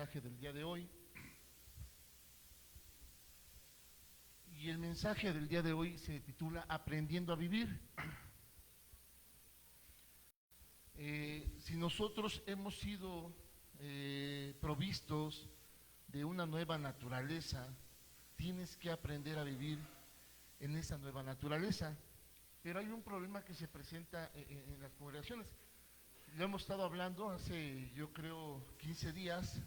mensaje del día de hoy. Y el mensaje del día de hoy se titula Aprendiendo a vivir. Si nosotros hemos sido provistos de una nueva naturaleza, tienes que aprender a vivir en esa nueva naturaleza. Pero hay un problema que se presenta en las congregaciones. Lo hemos estado hablando hace, yo creo, 15 días,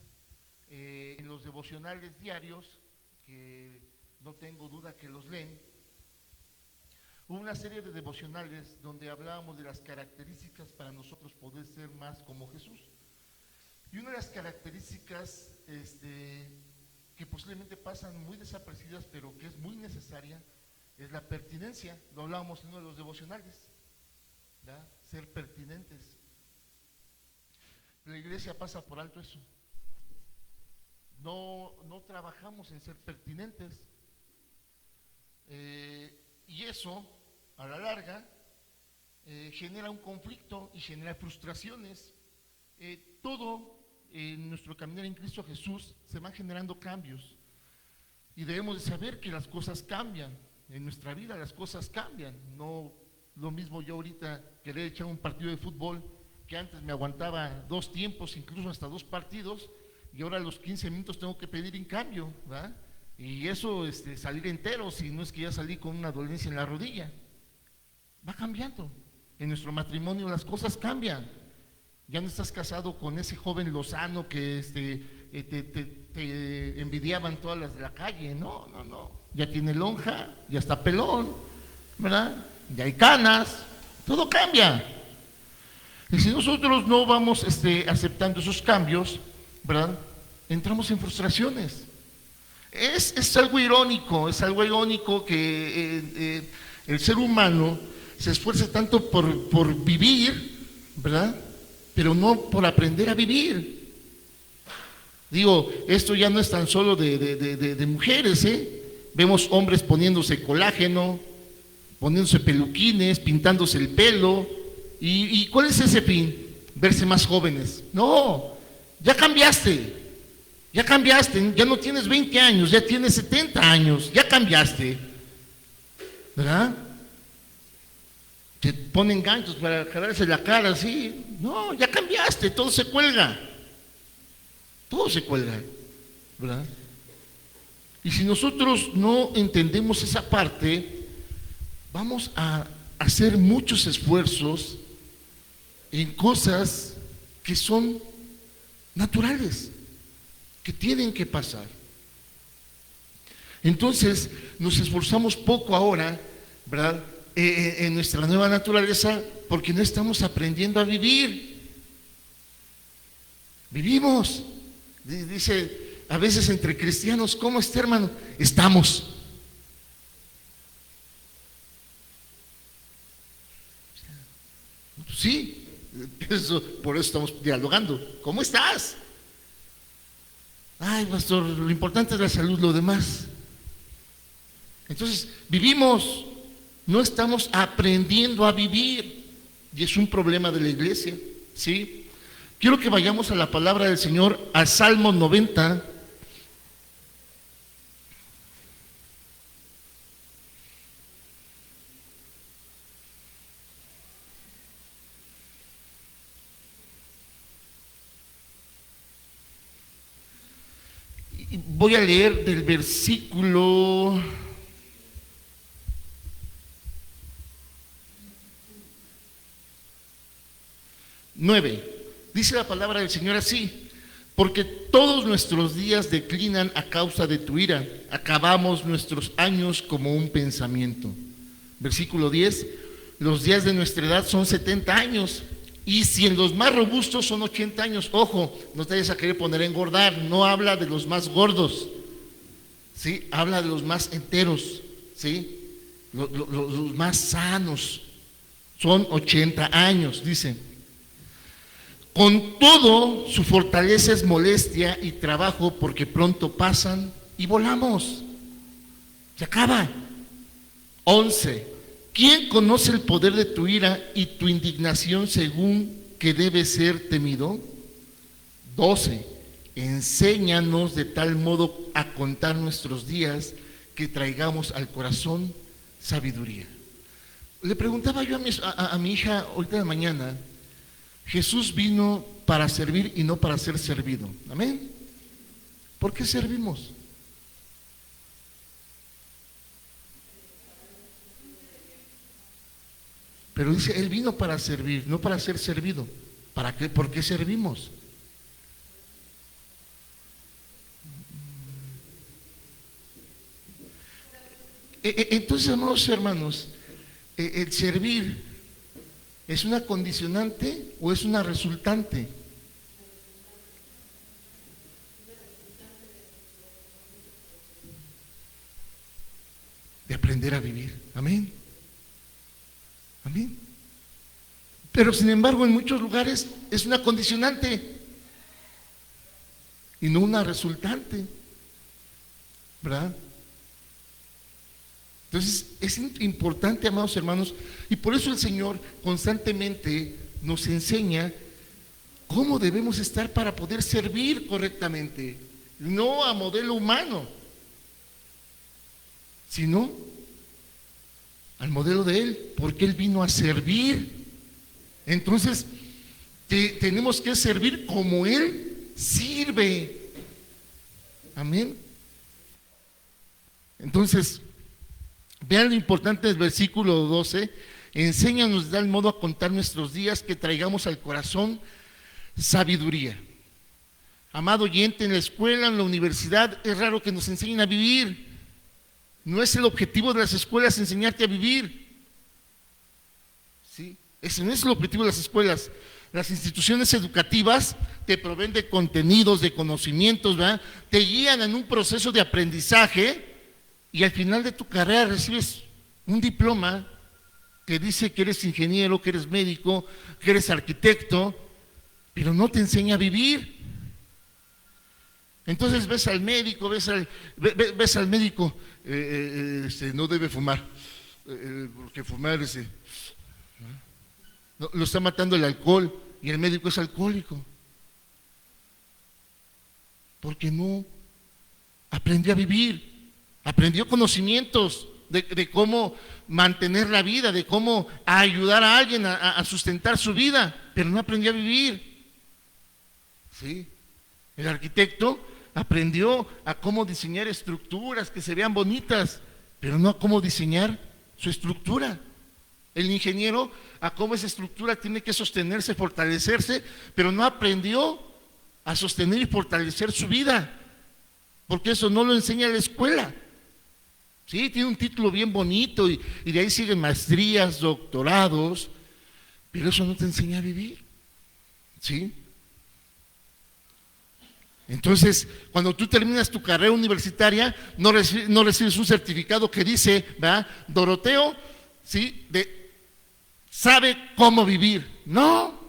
en los devocionales diarios, que no tengo duda que los leen. Hubo una serie de devocionales donde hablábamos de las características para nosotros poder ser más como Jesús. Y una de las características que posiblemente pasan muy desapercibidas, pero que es muy necesaria, es la pertinencia. Lo hablábamos en uno de los devocionales, ¿verdad? Ser pertinentes. La iglesia pasa por alto eso. No trabajamos en ser pertinentes. Y eso, a la larga, genera un conflicto y genera frustraciones. Todo en nuestro caminar en Cristo Jesús se van generando cambios. Y debemos de saber que las cosas cambian. En nuestra vida las cosas cambian. No lo mismo yo ahorita querer echar un partido de fútbol que antes me aguantaba 2 tiempos, incluso hasta 2 partidos, y ahora a los 15 minutos tengo que pedir en cambio, ¿verdad? Y eso, salir entero, si no es que ya salí con una dolencia en la rodilla. Va cambiando. En nuestro matrimonio las cosas cambian. Ya no estás casado con ese joven lozano que te envidiaban todas las de la calle. No. Ya tiene lonja, ya está pelón, ¿verdad? Ya hay canas, todo cambia. Y si nosotros no vamos aceptando esos cambios, ¿verdad? Entramos en frustraciones. Es algo irónico que el ser humano se esfuerce tanto por vivir, ¿verdad? Pero no por aprender a vivir. Digo, esto ya no es tan solo de mujeres, ¿eh? Vemos hombres poniéndose colágeno, poniéndose peluquines, pintándose el pelo. ¿Y cuál es ese fin? Verse más jóvenes. No, ya cambiaste, ya no tienes 20 años, ya tienes 70 años, ya cambiaste, ¿verdad? Te ponen ganchos para jalarse la cara así. No, ya cambiaste, todo se cuelga, ¿verdad? Y si nosotros no entendemos esa parte, vamos a hacer muchos esfuerzos en cosas que son naturales, que tienen que pasar. Entonces nos esforzamos poco ahora, ¿verdad? En nuestra nueva naturaleza, porque no estamos aprendiendo a vivir. Vivimos. Dice a veces entre cristianos, ¿cómo está, hermano? Estamos. Sí, por eso estamos dialogando. ¿Cómo estás? Ay, pastor, lo importante es la salud, lo demás. Entonces, vivimos, no estamos aprendiendo a vivir. Y es un problema de la iglesia, ¿sí? Quiero que vayamos a la palabra del Señor, al Salmo 90. Voy a leer del versículo 9. Dice la palabra del Señor así: porque todos nuestros días declinan a causa de tu ira, acabamos nuestros años como un pensamiento. Versículo 10: los días de nuestra edad son 70 años, y si en los más robustos son 80 años. Ojo, no te vayas a querer poner a engordar. No habla de los más gordos, ¿sí? Habla de los más enteros, ¿sí? Los más sanos. Son 80 años, dice. Con todo, su fortaleza es molestia y trabajo, porque pronto pasan y volamos. Se acaba. 11. ¿Quién conoce el poder de tu ira y tu indignación según que debe ser temido? 12. enséñanos de tal modo a contar nuestros días que traigamos al corazón sabiduría. Le preguntaba yo a mi hija ahorita de la mañana, Jesús vino para servir y no para ser servido. Amén. ¿Por qué servimos? Pero dice, Él vino para servir, no para ser servido. ¿Para qué? ¿Por qué servimos? Entonces, amados hermanos, el servir ¿es una condicionante o es una resultante? De aprender a vivir. Amén. Amén. Pero sin embargo, en muchos lugares es una condicionante y no una resultante, ¿verdad? Entonces es importante, amados hermanos, y por eso el Señor constantemente nos enseña cómo debemos estar para poder servir correctamente, no a modelo humano, sino al modelo de Él, porque Él vino a servir. Entonces tenemos que servir como Él sirve. Amén. Entonces vean lo importante del versículo 12. Enséñanos de tal modo a contar nuestros días que traigamos al corazón sabiduría. Amado oyente, en la escuela, en la universidad, es raro que nos enseñen a vivir. No es el objetivo de las escuelas enseñarte a vivir. ¿Sí? Ese no es el objetivo de las escuelas. Las instituciones educativas te proveen de contenidos, de conocimientos, ¿verdad? Te guían en un proceso de aprendizaje. Y al final de tu carrera recibes un diploma que dice que eres ingeniero, que eres médico, que eres arquitecto, pero no te enseña a vivir. Entonces ves al médico, ves al médico, no debe fumar, porque fumar lo está matando el alcohol, y el médico es alcohólico, porque no aprendió a vivir. Aprendió conocimientos de cómo mantener la vida, de cómo ayudar a alguien a sustentar su vida, pero no aprendió a vivir. ¿Sí? El arquitecto aprendió a cómo diseñar estructuras que se vean bonitas, pero no a cómo diseñar su estructura. El ingeniero a cómo esa estructura tiene que sostenerse, fortalecerse, pero no aprendió a sostener y fortalecer su vida, porque eso no lo enseña la escuela. Sí, tiene un título bien bonito y de ahí siguen maestrías, doctorados, pero eso no te enseña a vivir. ¿Sí? Entonces, cuando tú terminas tu carrera universitaria, no recibes un certificado que dice, ¿verdad? Doroteo, ¿sí? Sabe cómo vivir. No.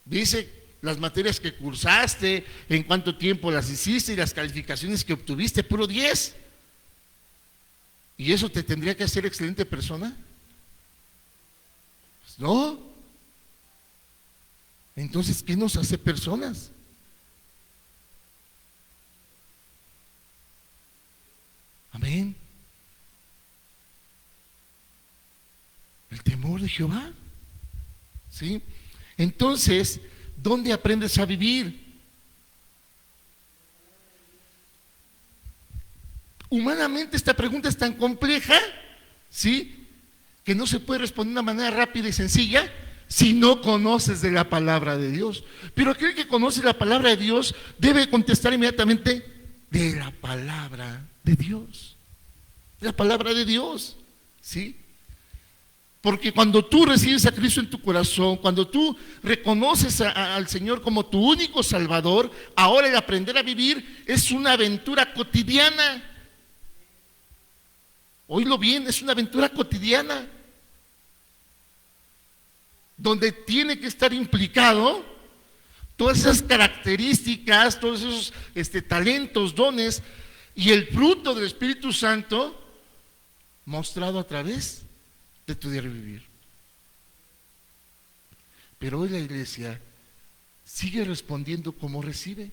Dice las materias que cursaste, en cuánto tiempo las hiciste y las calificaciones que obtuviste, puro 10. ¿Y eso te tendría que hacer excelente persona? Pues no. Entonces, ¿qué nos hace personas? Amén. El temor de Jehová. ¿Sí? Entonces, ¿dónde aprendes a vivir? Humanamente esta pregunta es tan compleja, ¿sí? Que no se puede responder de una manera rápida y sencilla si no conoces de la palabra de Dios. Pero aquel que conoce la palabra de Dios debe contestar inmediatamente de la palabra de Dios. De la palabra de Dios, ¿sí? Porque cuando tú recibes a Cristo en tu corazón, cuando tú reconoces al Señor como tu único Salvador, ahora el aprender a vivir es una aventura cotidiana. Oílo bien, es una aventura cotidiana, donde tiene que estar implicado todas esas características, todos esos talentos, dones y el fruto del Espíritu Santo mostrado a través de tu diario vivir. Pero hoy la iglesia sigue respondiendo como recibe.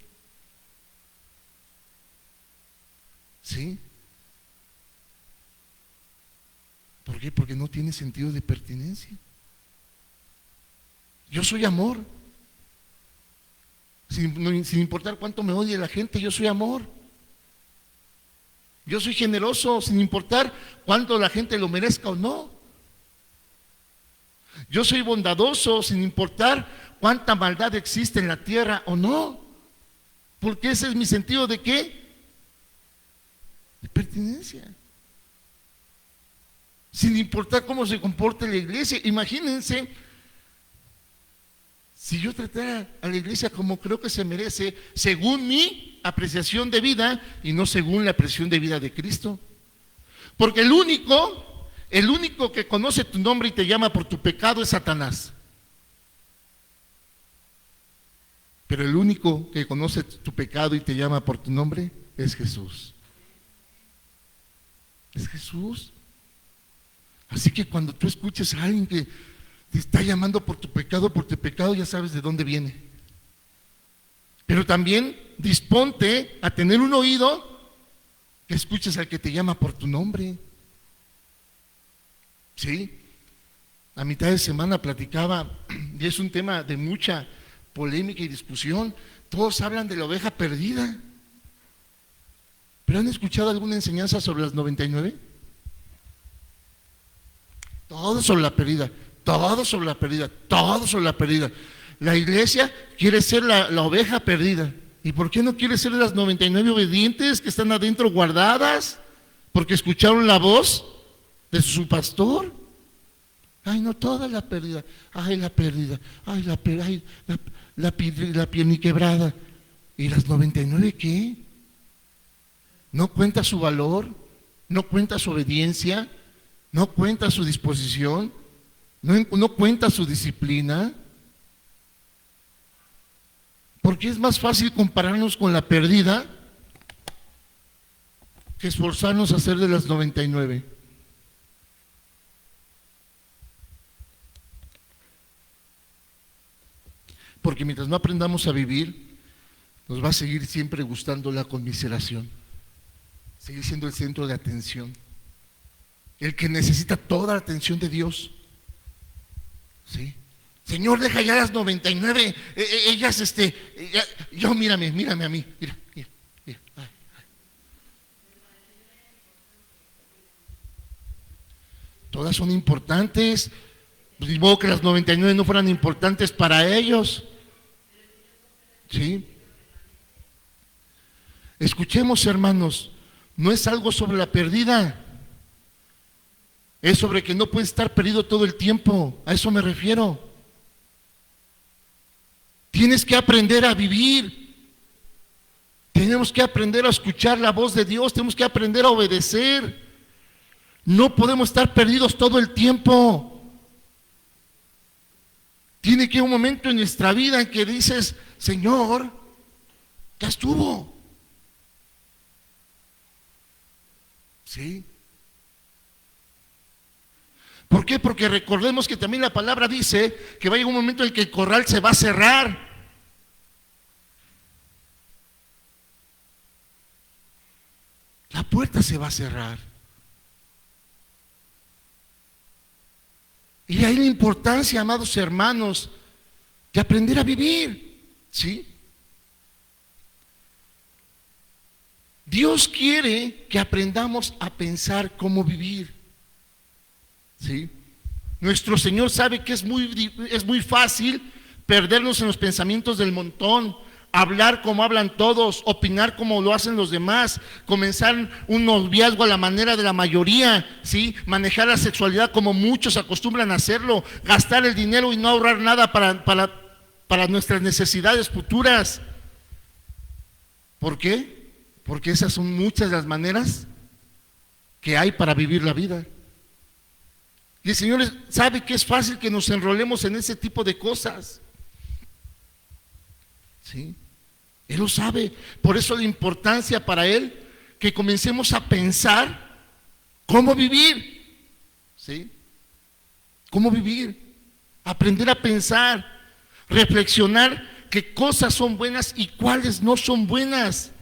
¿Sí? ¿Por qué? Porque no tiene sentido de pertenencia. Yo soy amor. Sin importar cuánto me odie la gente, yo soy amor. Yo soy generoso, sin importar cuánto la gente lo merezca o no. Yo soy bondadoso, sin importar cuánta maldad existe en la tierra o no. Porque ese es mi sentido de ¿qué? De pertenencia. Sin importar cómo se comporte la iglesia. Imagínense, si yo tratara a la iglesia como creo que se merece, según mi apreciación de vida y no según la apreciación de vida de Cristo. Porque el único que conoce tu nombre y te llama por tu pecado es Satanás. Pero el único que conoce tu pecado y te llama por tu nombre es Jesús. Es Jesús. Así que cuando tú escuches a alguien que te está llamando por tu pecado, ya sabes de dónde viene. Pero también disponte a tener un oído que escuches al que te llama por tu nombre. ¿Sí? A mitad de semana platicaba, y es un tema de mucha polémica y discusión. Todos hablan de la oveja perdida. ¿Pero han escuchado alguna enseñanza sobre las 99? Todo sobre la perdida, todo sobre la perdida, todo sobre la perdida. La iglesia quiere ser la oveja perdida. ¿Y por qué no quiere ser las 99 obedientes que están adentro guardadas? Porque escucharon la voz de su pastor. Ay, no, toda la pérdida. Ay, la pérdida. Ay, la piel quebrada. ¿Y las 99 qué? ¿No cuenta su valor? ¿No cuenta su obediencia? ¿No cuenta su disposición? ¿No cuenta su disciplina? Porque es más fácil compararnos con la perdida que esforzarnos a hacer de las 99. Porque mientras no aprendamos a vivir, nos va a seguir siempre gustando la conmiseración, seguir siendo el centro de atención, el que necesita toda la atención de Dios. ¿Sí? Señor, deja ya las 99, ellas, yo mírame a mí, mira. Ay. Todas son importantes, pues ni modo que las 99 no fueran importantes para ellos. ¿Sí? Escuchemos, hermanos, no es algo sobre la perdida, es sobre que no puede estar perdido todo el tiempo, a eso me refiero. Tienes que aprender a vivir, tenemos que aprender a escuchar la voz de Dios, tenemos que aprender a obedecer. No podemos estar perdidos todo el tiempo. Tiene que haber un momento en nuestra vida en que dices, Señor, ya estuvo. ¿Sí? ¿Por qué? Porque recordemos que también la palabra dice que va a llegar un momento en el que el corral se va a cerrar. La puerta se va a cerrar. Y ahí la importancia, amados hermanos, de aprender a vivir. ¿Sí? Dios quiere que aprendamos a pensar cómo vivir. ¿Sí? Nuestro Señor sabe que es muy fácil perdernos en los pensamientos del montón, hablar como hablan todos, opinar como lo hacen los demás, comenzar un noviazgo a la manera de la mayoría, ¿sí? Manejar la sexualidad como muchos acostumbran a hacerlo, gastar el dinero y no ahorrar nada para nuestras necesidades futuras. ¿Por qué? Porque esas son muchas de las maneras que hay para vivir la vida. Y el Señor sabe que es fácil que nos enrolemos en ese tipo de cosas. ¿Sí? Él lo sabe. Por eso la importancia para Él que comencemos a pensar cómo vivir. ¿Sí? ¿Cómo vivir? Aprender a pensar, reflexionar qué cosas son buenas y cuáles no son buenas,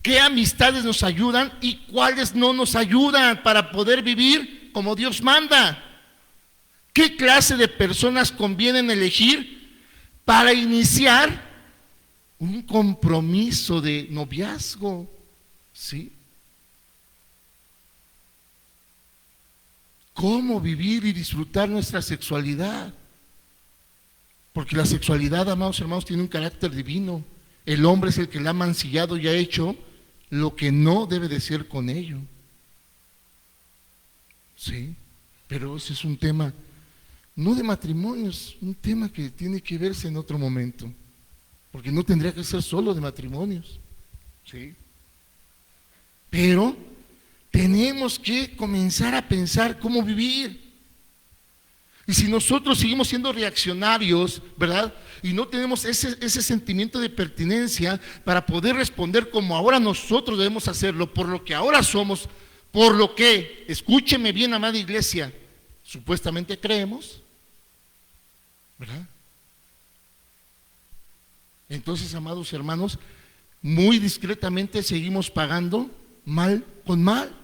qué amistades nos ayudan y cuáles no nos ayudan para poder vivir como Dios manda, qué clase de personas conviene elegir para iniciar un compromiso de noviazgo, ¿sí? ¿Cómo vivir y disfrutar nuestra sexualidad? Porque la sexualidad, amados hermanos, tiene un carácter divino. El hombre es el que la ha mancillado y ha hecho lo que no debe de ser con ello. Sí, pero ese es un tema, no de matrimonio, es un tema que tiene que verse en otro momento. Porque no tendría que ser solo de matrimonios. Sí. Pero tenemos que comenzar a pensar cómo vivir. Y si nosotros seguimos siendo reaccionarios, ¿verdad? Y no tenemos ese sentimiento de pertinencia para poder responder como ahora nosotros debemos hacerlo, por lo que ahora somos, por lo que, escúcheme bien, amada iglesia, supuestamente creemos, ¿verdad? Entonces, amados hermanos, muy discretamente seguimos pagando mal con mal.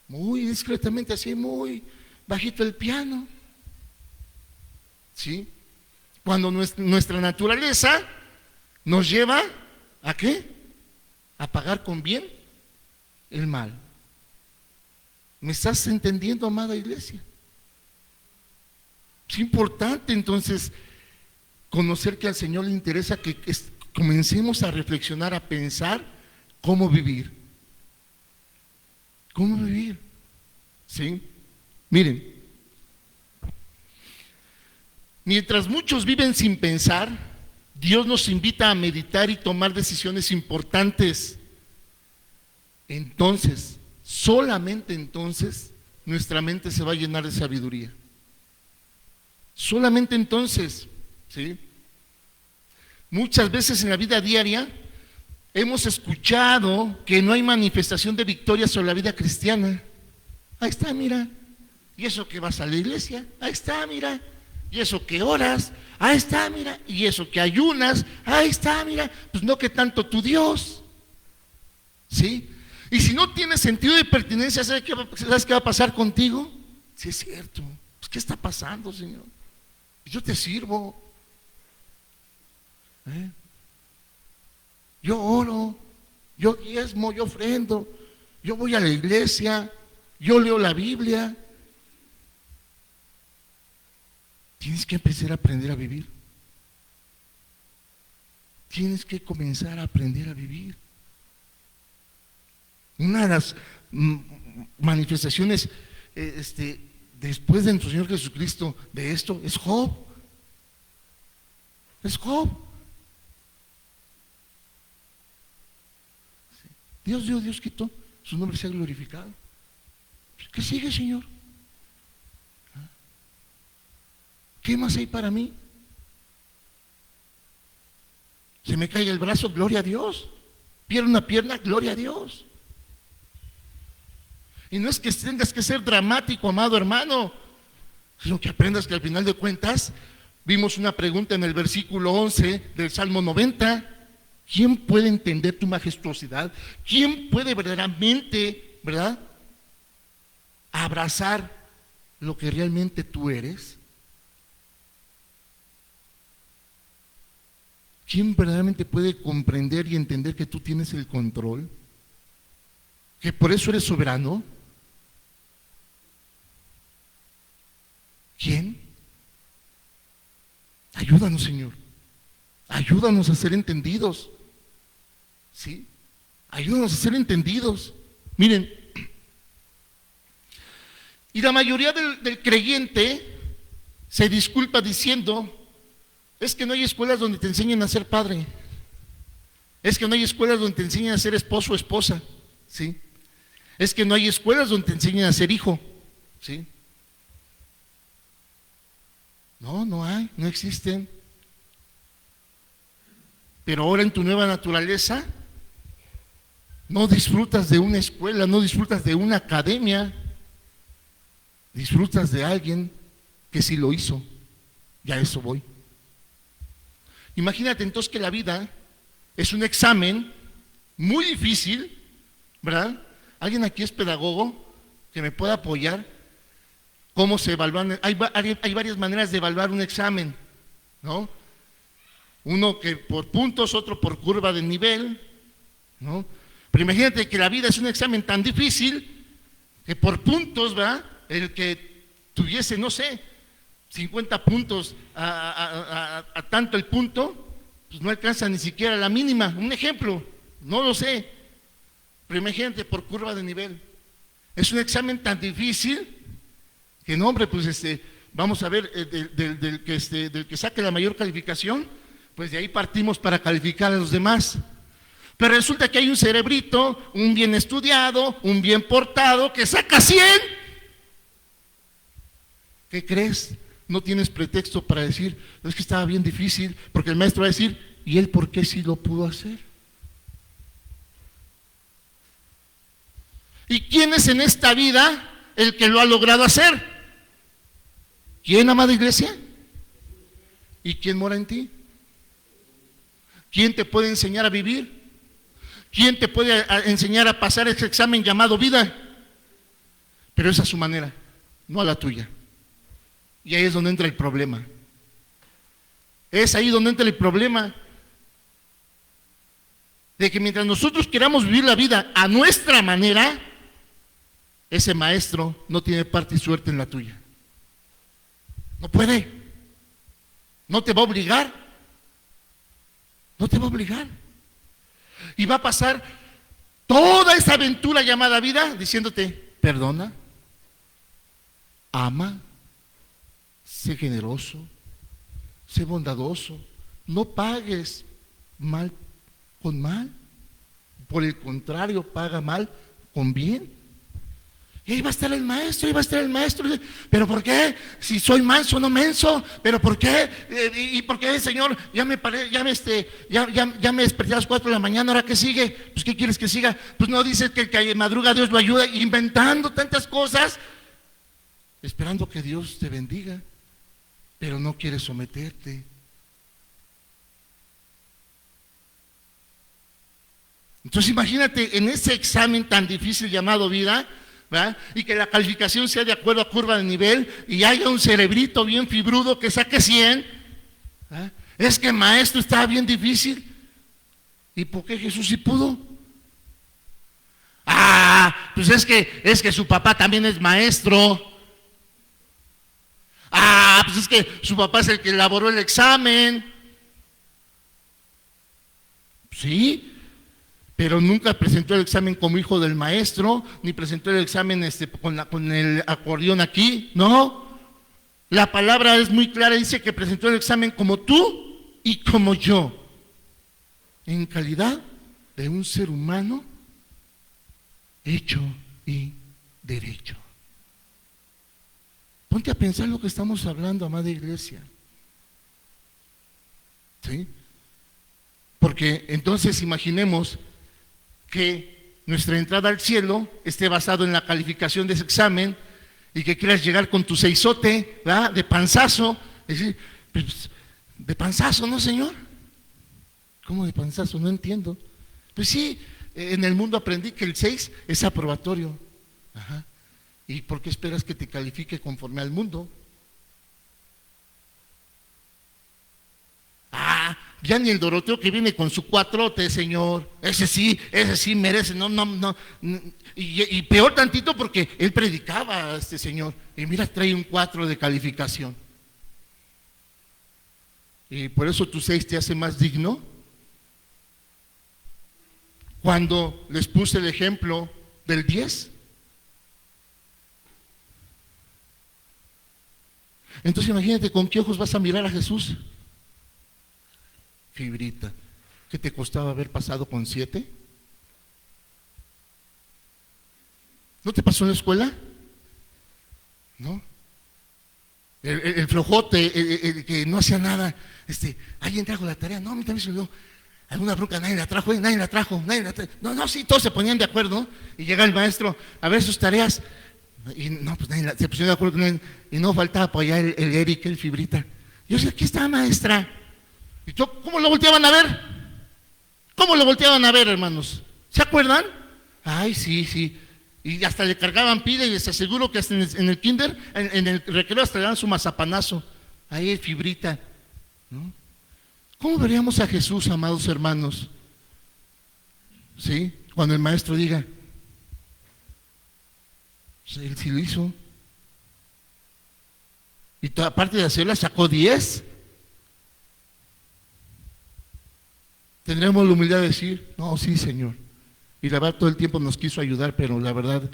Muy discretamente, así muy bajito el piano. ¿Sí? Cuando nuestra naturaleza nos lleva ¿a qué? A pagar con bien el mal. ¿Me estás entendiendo, amada iglesia? Es importante entonces conocer que al Señor le interesa que comencemos a reflexionar, a pensar cómo vivir. ¿Cómo vivir? ¿Sí? Miren, mientras muchos viven sin pensar, Dios nos invita a meditar y tomar decisiones importantes. Entonces, solamente entonces, nuestra mente se va a llenar de sabiduría. Solamente entonces, ¿sí? Muchas veces en la vida diaria hemos escuchado que no hay manifestación de victoria sobre la vida cristiana. Ahí está, mira. Y eso que vas a la iglesia, ahí está, mira. Y eso que oras, ahí está, mira. Y eso que ayunas, ahí está, mira. Pues no que tanto tu Dios. ¿Sí? Y si no tienes sentido de pertinencia, ¿sabes qué va a pasar contigo? Sí, es cierto. Pues, ¿qué está pasando, Señor? Yo te sirvo. Yo oro, yo diezmo, yo ofrendo, yo voy a la iglesia, yo leo la Biblia. Tienes que empezar a aprender a vivir. Tienes que comenzar a aprender a vivir. Una de las manifestaciones después de nuestro Señor Jesucristo de esto es Job. Es Job. Dios dio, Dios quitó, su nombre sea glorificado. ¿Qué sigue, Señor? ¿Qué más hay para mí? Se me cae el brazo, gloria a Dios. Pierdo una pierna, gloria a Dios. Y no es que tengas que ser dramático, amado hermano, sino que aprendas que al final de cuentas, vimos una pregunta en el versículo 11 del Salmo 90. ¿Quién puede entender tu majestuosidad? ¿Quién puede verdaderamente, verdad, abrazar lo que realmente tú eres? ¿Quién verdaderamente puede comprender y entender que tú tienes el control? ¿Que por eso eres soberano? ¿Quién? Ayúdanos, Señor. Ayúdanos a ser entendidos. ¿Sí? Ayúdanos a ser entendidos. Miren, y la mayoría del creyente se disculpa diciendo: es que no hay escuelas donde te enseñen a ser padre. Es que no hay escuelas donde te enseñen a ser esposo o esposa. ¿Sí? Es que no hay escuelas donde te enseñen a ser hijo. ¿Sí? No hay, no existen. Pero ahora en tu nueva naturaleza no disfrutas de una escuela, no disfrutas de una academia, disfrutas de alguien que sí lo hizo. Y a eso voy. Imagínate entonces que la vida es un examen muy difícil, ¿verdad? ¿Alguien aquí es pedagogo que me pueda apoyar? ¿Cómo se evalúan? Hay varias maneras de evaluar un examen, ¿no? Uno que por puntos, otro por curva de nivel, ¿no? Pero imagínate que la vida es un examen tan difícil que por puntos, ¿verdad? El que tuviese, no sé, 50 puntos a tanto el punto, pues no alcanza ni siquiera la mínima. Un ejemplo, no lo sé, pero imagínate por curva de nivel. Es un examen tan difícil que no, hombre, pues vamos a ver, del que saque la mayor calificación, pues de ahí partimos para calificar a los demás. Pero resulta que hay un cerebrito, un bien estudiado, un bien portado, que saca 100. ¿Qué crees? No tienes pretexto para decir, es que estaba bien difícil, porque el maestro va a decir, ¿y él por qué sí lo pudo hacer? ¿Y quién es en esta vida el que lo ha logrado hacer? ¿Quién, amada iglesia? ¿Y quién mora en ti? ¿Quién te puede enseñar a vivir? ¿Quién te puede enseñar a pasar ese examen llamado vida? Pero es a su manera, no a la tuya. Y ahí es donde entra el problema. Es ahí donde entra el problema. De que mientras nosotros queramos vivir la vida a nuestra manera, ese maestro no tiene parte y suerte en la tuya. No puede. No te va a obligar. No te va a obligar. Y va a pasar toda esa aventura llamada vida diciéndote, perdona, ama, sé generoso, sé bondadoso, no pagues mal con mal, por el contrario, paga mal con bien. Y ahí va a estar el maestro, ahí va a estar el maestro. ¿Pero por qué? Si soy manso, no menso. ¿Pero por qué? ¿Y por qué, Señor? Ya me desperté a las 4 de la mañana, ¿ahora qué sigue? Pues ¿qué quieres que siga? Pues no dices que el que madruga Dios lo ayuda, inventando tantas cosas, esperando que Dios te bendiga, pero no quieres someterte. Entonces imagínate en ese examen tan difícil llamado vida, ¿verdad? Y que la calificación sea de acuerdo a curva de nivel y haya un cerebrito bien fibrudo que saque 100, ¿verdad? Es que maestro estaba bien difícil. ¿Y por qué Jesús sí pudo? Pues es que su papá también es maestro. Pues es que su papá es el que elaboró el examen. Sí, pero nunca presentó el examen como hijo del maestro, ni presentó el examen con el acordeón aquí, no. La palabra es muy clara, dice que presentó el examen como tú y como yo, en calidad de un ser humano hecho y derecho. Ponte a pensar lo que estamos hablando, amada iglesia. ¿Sí? Porque entonces imaginemos que nuestra entrada al cielo esté basado en la calificación de ese examen y que quieras llegar con tu seisote, ¿verdad? De panzazo, decir, pues, de panzazo, ¿no, Señor? ¿Cómo de panzazo? No entiendo. Pues sí, en el mundo aprendí que el 6 es aprobatorio. Ajá. ¿Y por qué esperas que te califique conforme al mundo? Ya ni el Doroteo que viene con su cuatrote, Señor. Ese sí merece, no. Y peor tantito porque él predicaba a este Señor. Y mira, trae un 4 de calificación. Y por eso tu 6 te hace más digno. Cuando les puse el ejemplo del 10. Entonces imagínate con qué ojos vas a mirar a Jesús. Fibrita, ¿qué te costaba haber pasado con 7? ¿No te pasó en la escuela? ¿No? El flojote, el que no hacía nada, ¿alguien trajo la tarea? No, a mí también se me dio. ¿Alguna bronca? Nadie la trajo, nadie la trajo. No, sí, todos se ponían de acuerdo, ¿no? Y llega el maestro a ver sus tareas. Y no, pues nadie se pusieron de acuerdo con él. Y no faltaba apoyar el Eric, el Fibrita. Yo sé, aquí está, maestra. ¿Y cómo lo volteaban a ver? ¿Cómo lo volteaban a ver, hermanos? ¿Se acuerdan? Ay, sí, sí. Y hasta le cargaban pila y les aseguro que hasta en el kinder, en el recreo hasta le daban su mazapanazo. Ahí hay fibrita, ¿no? ¿Cómo veríamos a Jesús, amados hermanos? ¿Sí? Cuando el maestro diga, pues él sí lo hizo. Y toda parte de hacerla sacó 10. Tendremos la humildad de decir, no, sí, Señor. Y la verdad todo el tiempo nos quiso ayudar, pero la verdad,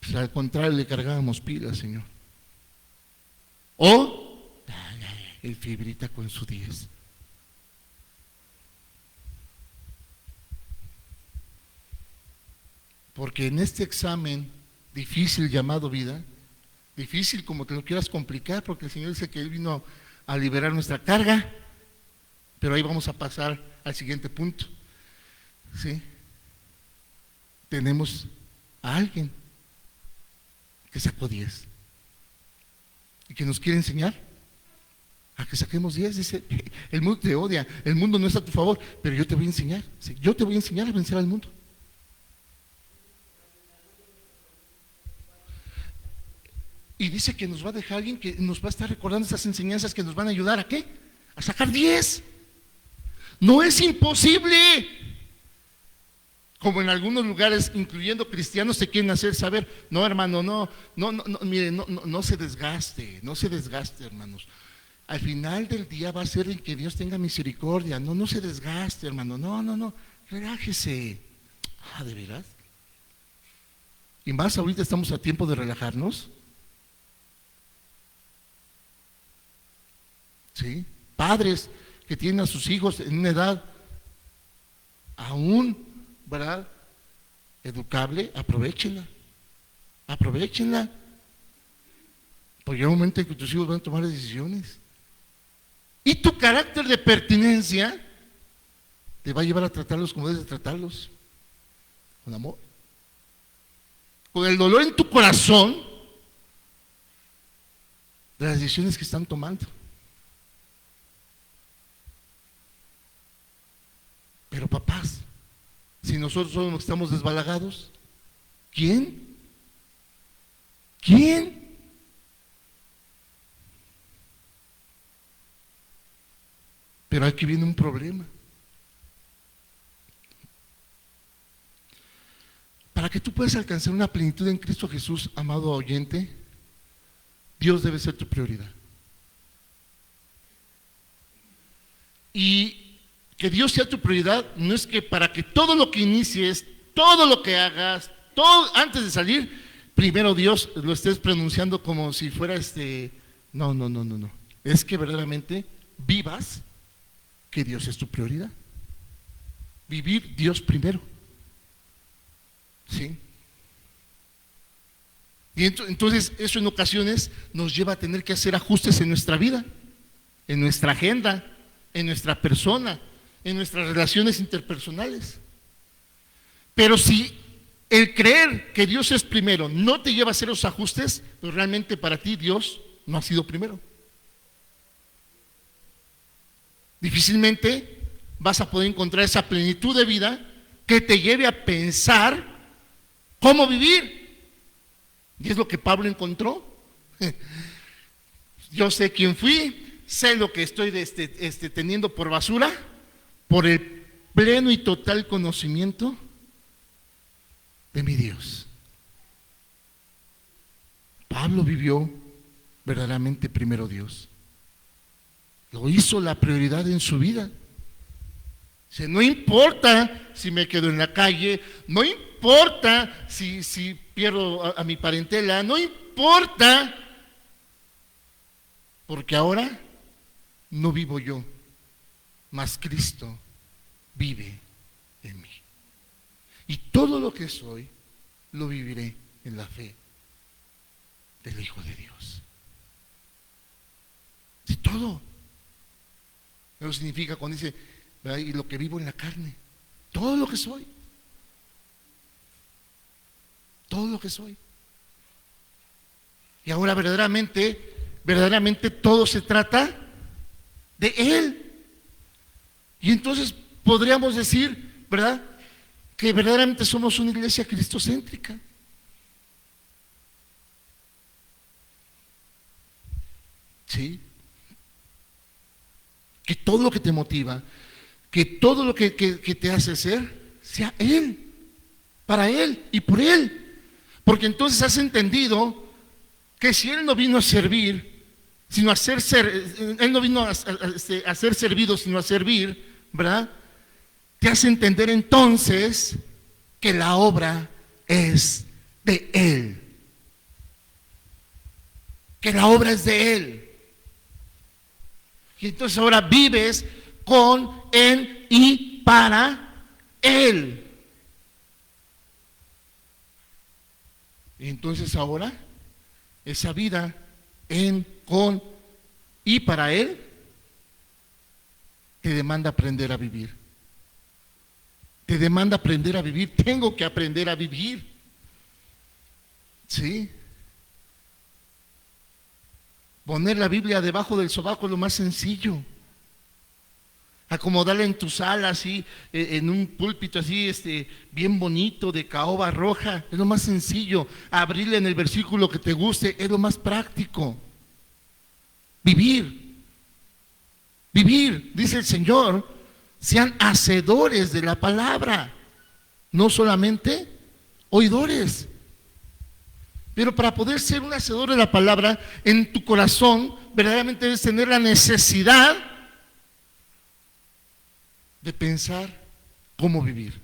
pues, al contrario, le cargábamos pilas, Señor. O el fibrita con su 10. Porque en este examen difícil llamado vida, difícil como te lo quieras complicar, porque el Señor dice que Él vino a liberar nuestra carga, pero ahí vamos a pasar al siguiente punto. ¿Sí? Tenemos a alguien que sacó 10 y que nos quiere enseñar a que saquemos 10. Dice, el mundo te odia, el mundo no está a tu favor, pero yo te voy a enseñar. ¿Sí? Yo te voy a enseñar a vencer al mundo. Y dice que nos va a dejar alguien que nos va a estar recordando esas enseñanzas que nos van a ayudar ¿a qué? A sacar 10. No es imposible. Como en algunos lugares, incluyendo cristianos, se quieren hacer saber. No, hermano, no, mire, no se desgaste, hermanos. Al final del día va a ser en que Dios tenga misericordia. No se desgaste, hermano. No, relájese. ¿De veras? Y más ahorita estamos a tiempo de relajarnos. ¿Sí? Padres que tienen a sus hijos en una edad aún, ¿verdad?, educable, aprovechenla. Porque hay un momento en que tus hijos van a tomar decisiones. Y tu carácter de pertinencia te va a llevar a tratarlos como debes de tratarlos, con amor. Con el dolor en tu corazón de las decisiones que están tomando. Pero papás, si nosotros somos los que estamos desbalagados, ¿quién? Pero aquí viene un problema. Para que tú puedas alcanzar una plenitud en Cristo Jesús, amado oyente, Dios debe ser tu prioridad. Y que Dios sea tu prioridad no es que para que todo lo que inicies, todo lo que hagas, todo antes de salir, primero Dios lo estés pronunciando como si fuera no. Es que verdaderamente vivas que Dios es tu prioridad. Vivir Dios primero. ¿Sí? Y entonces eso en ocasiones nos lleva a tener que hacer ajustes en nuestra vida, en nuestra agenda, en nuestra persona, en nuestras relaciones interpersonales. Pero si el creer que Dios es primero no te lleva a hacer los ajustes, pues realmente para ti Dios no ha sido primero. Difícilmente vas a poder encontrar esa plenitud de vida que te lleve a pensar cómo vivir. Y es lo que Pablo encontró. Yo sé quién fui, sé lo que estoy teniendo por basura, por el pleno y total conocimiento de mi Dios. Pablo vivió verdaderamente primero Dios. Lo hizo la prioridad en su vida. Dice, no importa si me quedo en la calle, no importa si pierdo a mi parentela, no importa, porque ahora no vivo yo, mas Cristo vive en mí. Y todo lo que soy, lo viviré en la fe del Hijo de Dios. Y todo. Eso significa cuando dice, ¿verdad?, y lo que vivo en la carne, todo lo que soy. Todo lo que soy. Y ahora verdaderamente todo se trata de Él. Y entonces podríamos decir, ¿verdad?, que verdaderamente somos una iglesia cristocéntrica. ¿Sí? Que todo lo que te motiva, que todo lo que te hace ser, sea Él, para Él y por Él. Porque entonces has entendido que si Él no vino a servir, sino a Él no vino a ser servido, sino a servir, ¿verdad? Te hace entender entonces que la obra es de Él. Que la obra es de Él. Y entonces ahora vives con, en y para Él. Y entonces ahora esa vida en, con y para Él te demanda aprender a vivir. Te demanda aprender a vivir. Tengo que aprender a vivir. ¿Sí? Poner la Biblia debajo del sobaco es lo más sencillo. Acomodarla en tu sala así, en un púlpito así, bien bonito, de caoba roja, es lo más sencillo. Abrirle en el versículo que te guste, es lo más práctico. Vivir, dice el Señor, sean hacedores de la palabra, no solamente oidores. Pero para poder ser un hacedor de la palabra, en tu corazón verdaderamente debes tener la necesidad de pensar cómo vivir.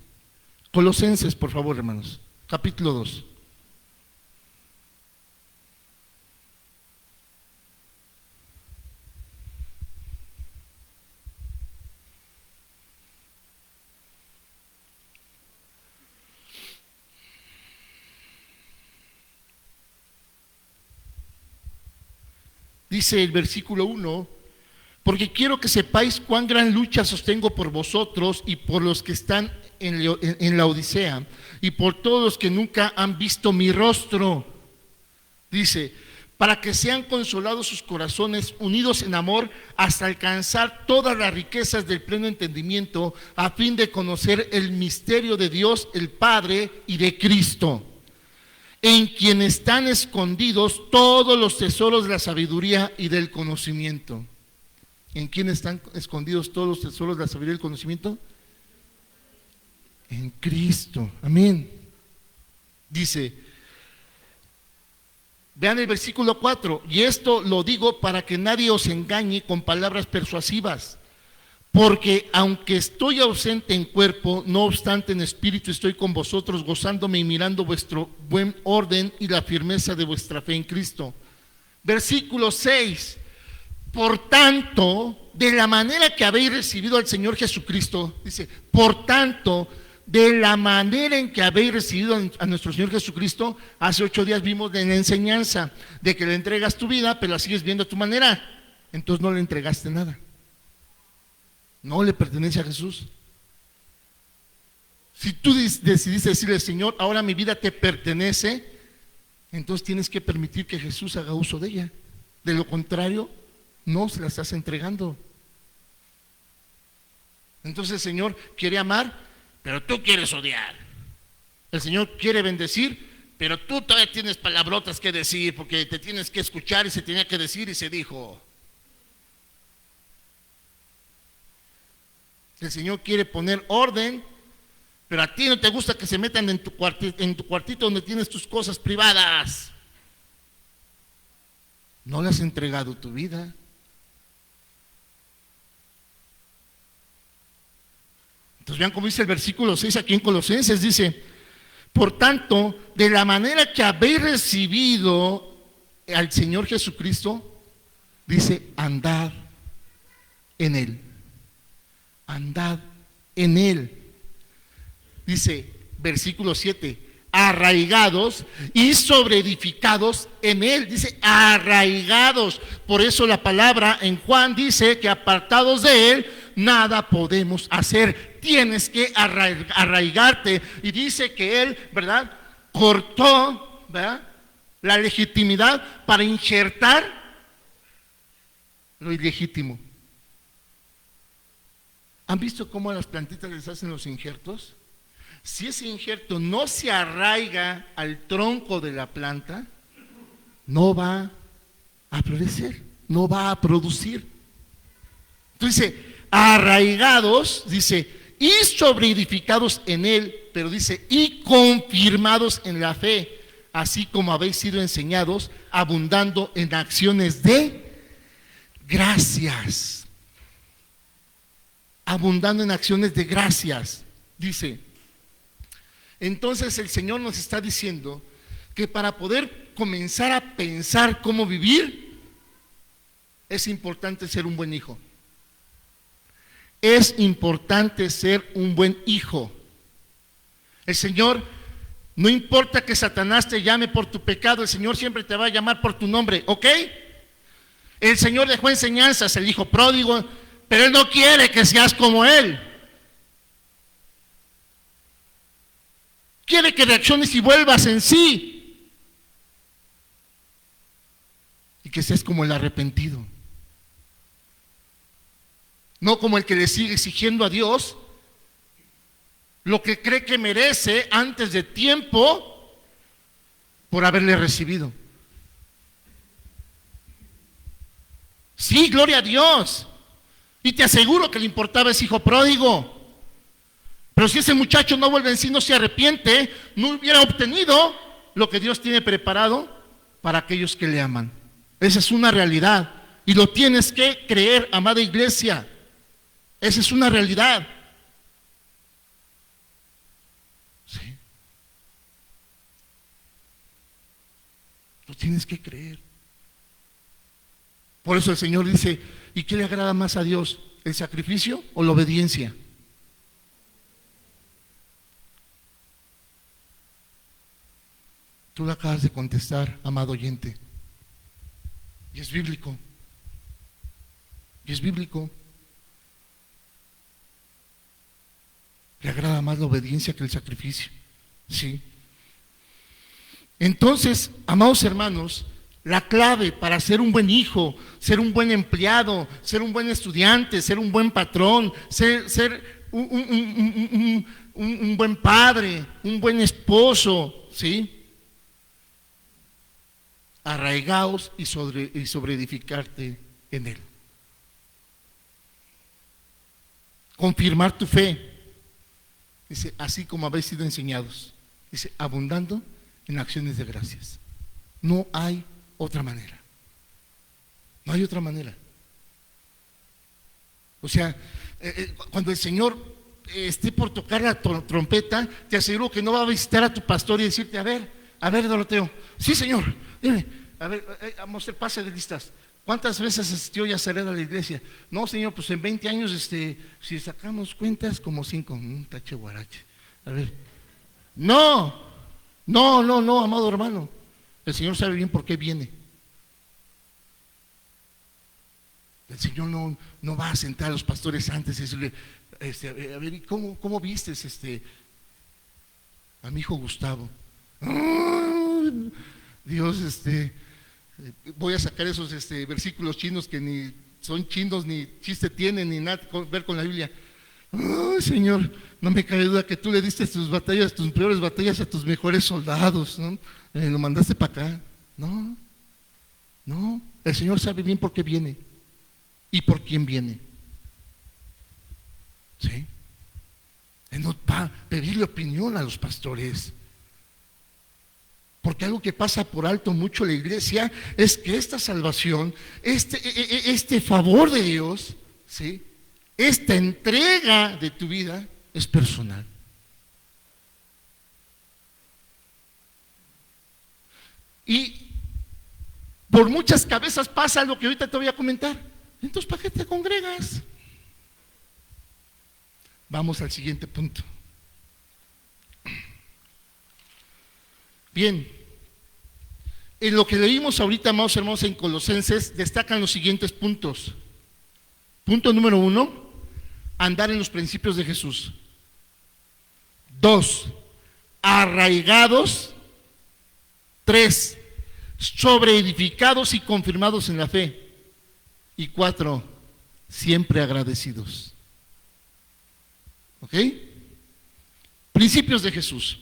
Colosenses, por favor, hermanos, capítulo 2. Dice el versículo 1: porque quiero que sepáis cuán gran lucha sostengo por vosotros y por los que están en la Odisea y por todos los que nunca han visto mi rostro. Dice, para que sean consolados sus corazones, unidos en amor, hasta alcanzar todas las riquezas del pleno entendimiento, a fin de conocer el misterio de Dios, el Padre, y de Cristo, en quien están escondidos todos los tesoros de la sabiduría y del conocimiento. ¿En quién están escondidos todos los tesoros de la sabiduría y del conocimiento? En Cristo. Amén. Dice, vean el versículo 4: y esto lo digo para que nadie os engañe con palabras persuasivas, porque aunque estoy ausente en cuerpo, no obstante en espíritu estoy con vosotros, gozándome y mirando vuestro buen orden y la firmeza de vuestra fe en Cristo. Versículo 6: por tanto, de la manera que habéis recibido al Señor Jesucristo, dice, por tanto, de la manera en que habéis recibido a nuestro Señor Jesucristo, hace 8 días vimos en la enseñanza de que le entregas tu vida, pero la sigues viendo a tu manera, entonces no le entregaste nada. No le pertenece a Jesús. Si tú decidiste decirle, Señor, ahora mi vida te pertenece, entonces tienes que permitir que Jesús haga uso de ella. De lo contrario, no se la estás entregando. Entonces el Señor quiere amar, pero tú quieres odiar. El Señor quiere bendecir, pero tú todavía tienes palabrotas que decir, porque te tienes que escuchar y se tenía que decir y se dijo. El Señor quiere poner orden, pero a ti no te gusta que se metan en tu cuartito donde tienes tus cosas privadas. No le has entregado tu vida. Entonces vean cómo dice el versículo 6 aquí en Colosenses, dice, por tanto, de la manera que habéis recibido al Señor Jesucristo, dice, andad en Él. Andad en Él. Dice, versículo 7, arraigados y sobreedificados en Él. Dice, arraigados. Por eso la palabra en Juan dice que apartados de Él, nada podemos hacer. Tienes que arraigarte. Y dice que Él, ¿verdad?, cortó, ¿verdad?, la legitimidad para injertar lo ilegítimo. ¿Han visto cómo a las plantitas les hacen los injertos? Si ese injerto no se arraiga al tronco de la planta, no va a florecer, no va a producir. Entonces dice, arraigados, dice, y sobreedificados en él, pero dice, y confirmados en la fe, así como habéis sido enseñados, abundando en acciones de gracias. Abundando en acciones de gracias, dice. Entonces el Señor nos está diciendo que para poder comenzar a pensar cómo vivir, es importante ser un buen hijo. Es importante ser un buen hijo. El Señor, no importa que Satanás te llame por tu pecado, el Señor siempre te va a llamar por tu nombre, ¿ok? El Señor dejó enseñanzas, el hijo pródigo, pero Él no quiere que seas como Él. Quiere que reacciones y vuelvas en sí. Y que seas como el arrepentido. No como el que le sigue exigiendo a Dios lo que cree que merece antes de tiempo por haberle recibido. Sí, gloria a Dios. Y te aseguro que le importaba ese hijo pródigo. Pero si ese muchacho no vuelve en sí, no se arrepiente, no hubiera obtenido lo que Dios tiene preparado para aquellos que le aman. Esa es una realidad. Y lo tienes que creer, amada iglesia. Esa es una realidad. ¿Sí? Lo tienes que creer. Por eso el Señor dice, ¿y qué le agrada más a Dios? ¿El sacrificio o la obediencia? Tú lo acabas de contestar, amado oyente. Y es bíblico. Y es bíblico. Le agrada más la obediencia que el sacrificio. Sí. Entonces, amados hermanos, la clave para ser un buen hijo, ser un buen empleado, ser un buen estudiante, ser un buen patrón, ser un buen padre, un buen esposo, ¿sí? Arraigaos y sobreedificarte en él. Confirmar tu fe. Dice, así como habéis sido enseñados. Dice, abundando en acciones de gracias. No hay otra manera. No hay otra manera. O sea, cuando el Señor esté por tocar la trompeta, te aseguro que no va a visitar a tu pastor y decirte, a ver, Doroteo, sí, Señor, dime, a ver, vamos a hacer pase de listas. ¿Cuántas veces asistió Yazaret a la iglesia? No, Señor, pues en 20 años, si sacamos cuentas, como 5, tache guarache. A ver, no, amado hermano. El Señor sabe bien por qué viene. El Señor no va a sentar a los pastores antes y decirle, a ver, ¿cómo viste a mi hijo Gustavo? Dios, voy a sacar esos versículos chinos que ni son chinos, ni chiste tienen, ni nada que ver con la Biblia. Ay, Señor, no me cabe duda que tú le diste tus batallas, tus peores batallas a tus mejores soldados, ¿no? Lo mandaste para acá. No, el Señor sabe bien por qué viene y por quién viene. ¿Sí? Él no va a pedirle opinión a los pastores. Porque algo que pasa por alto mucho la iglesia es que esta salvación, este favor de Dios, ¿sí? Esta entrega de tu vida es personal. Y por muchas cabezas pasa lo que ahorita te voy a comentar. Entonces, ¿para qué te congregas? Vamos al siguiente punto. Bien, en lo que leímos ahorita, amados hermanos, en Colosenses, destacan los siguientes puntos. Punto número 1, andar en los principios de Jesús. 2, arraigados. 3, sobreedificados y confirmados en la fe. Y 4, siempre agradecidos. ¿Ok? Principios de Jesús.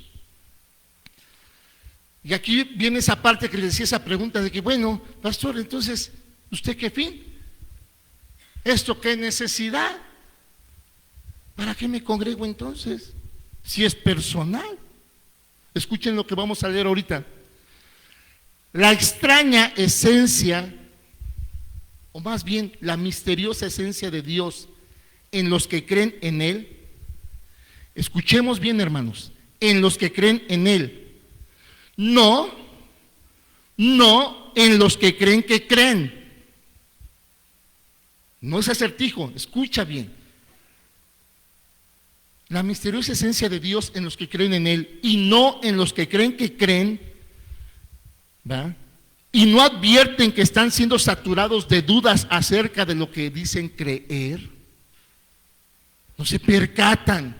Y aquí viene esa parte que le decía, esa pregunta de que, bueno, pastor, entonces, ¿usted qué fin? ¿Esto qué necesidad? ¿Para qué me congrego entonces? Si es personal. Escuchen lo que vamos a leer ahorita. La extraña esencia, o más bien la misteriosa esencia de Dios en los que creen en Él. Escuchemos bien, hermanos, en los que creen en Él. No en los que creen que creen. No es acertijo, escucha bien. La misteriosa esencia de Dios en los que creen en Él y no en los que creen que creen, ¿verdad? Y no advierten que están siendo saturados de dudas acerca de lo que dicen creer. No se percatan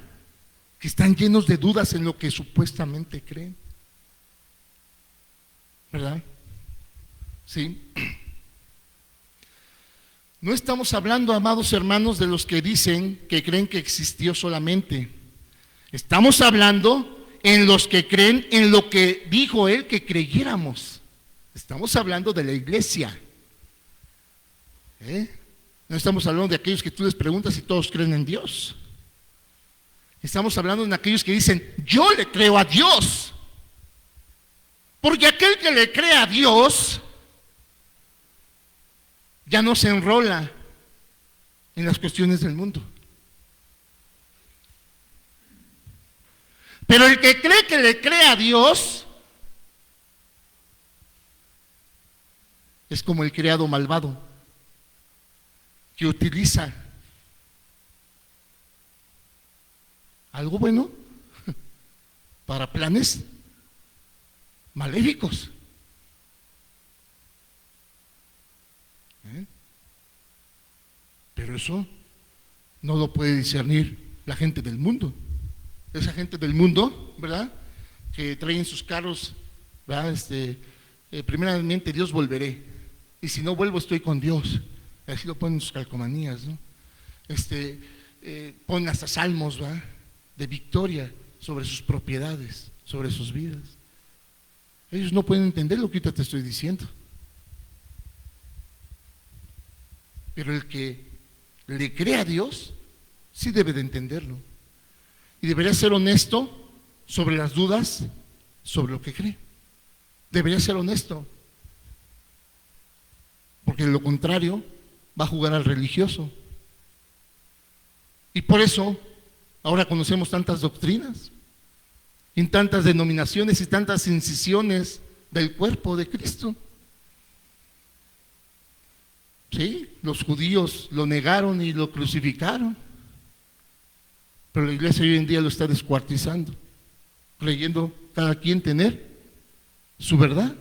que están llenos de dudas en lo que supuestamente creen, ¿verdad? Sí. No estamos hablando, amados hermanos, de los que dicen que creen que existió solamente. Estamos hablando en los que creen en lo que dijo Él que creyéramos. Estamos hablando de la iglesia. No estamos hablando de aquellos que tú les preguntas si todos creen en Dios. Estamos hablando de aquellos que dicen, yo le creo a Dios. Porque aquel que le cree a Dios ya no se enrola en las cuestiones del mundo. Pero el que cree que le cree a Dios es como el criado malvado que utiliza algo bueno para planes maléficos. Pero eso no lo puede discernir la gente del mundo. Esa gente del mundo, ¿verdad? Que traen sus carros, ¿verdad? Primeramente Dios volveré. Y si no vuelvo estoy con Dios. Así lo ponen sus calcomanías, ¿no? Ponen hasta salmos, ¿verdad? De victoria sobre sus propiedades, sobre sus vidas. Ellos no pueden entender lo que ahorita te estoy diciendo. Pero el que le cree a Dios, sí debe de entenderlo. Y debería ser honesto sobre las dudas, sobre lo que cree. Debería ser honesto. Porque de lo contrario, va a jugar al religioso. Y por eso, ahora conocemos tantas doctrinas, y tantas denominaciones y tantas incisiones del cuerpo de Cristo. Sí, los judíos lo negaron y lo crucificaron, pero la iglesia hoy en día lo está descuartizando, creyendo cada quien tener su verdad.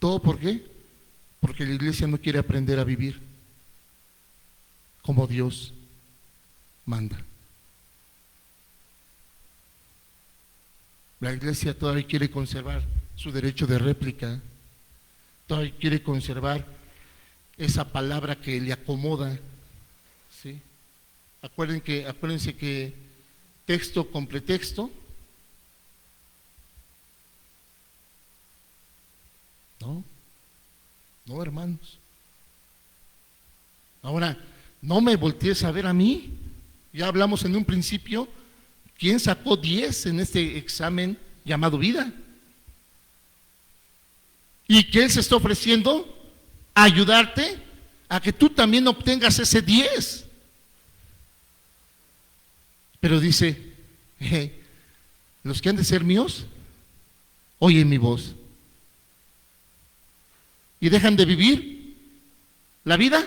¿Todo por qué? Porque la iglesia no quiere aprender a vivir como Dios manda. La iglesia todavía quiere conservar su derecho de réplica, todavía quiere conservar esa palabra que le acomoda, ¿sí? Acuérdense que texto con pretexto, no, hermanos. Ahora, no me voltees a ver a mí. Ya hablamos en un principio, ¿quién sacó 10 en este examen llamado vida? Y que Él se está ofreciendo a ayudarte a que tú también obtengas ese 10. Pero dice, los que han de ser míos, oyen mi voz. Y dejan de vivir la vida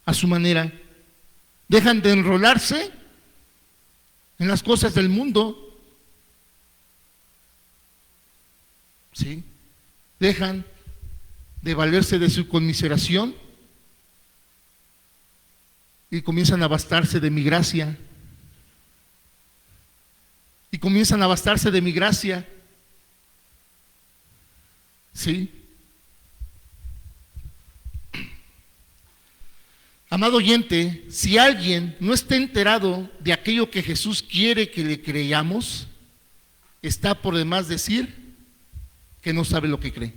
a su manera. Dejan de enrolarse en las cosas del mundo. ¿Sí? Dejan de valerse de su conmiseración y comienzan a bastarse de mi gracia. Y comienzan a bastarse de mi gracia. ¿Sí? Amado oyente, si alguien no está enterado de aquello que Jesús quiere que le creamos, está por demás decir que no sabe lo que cree.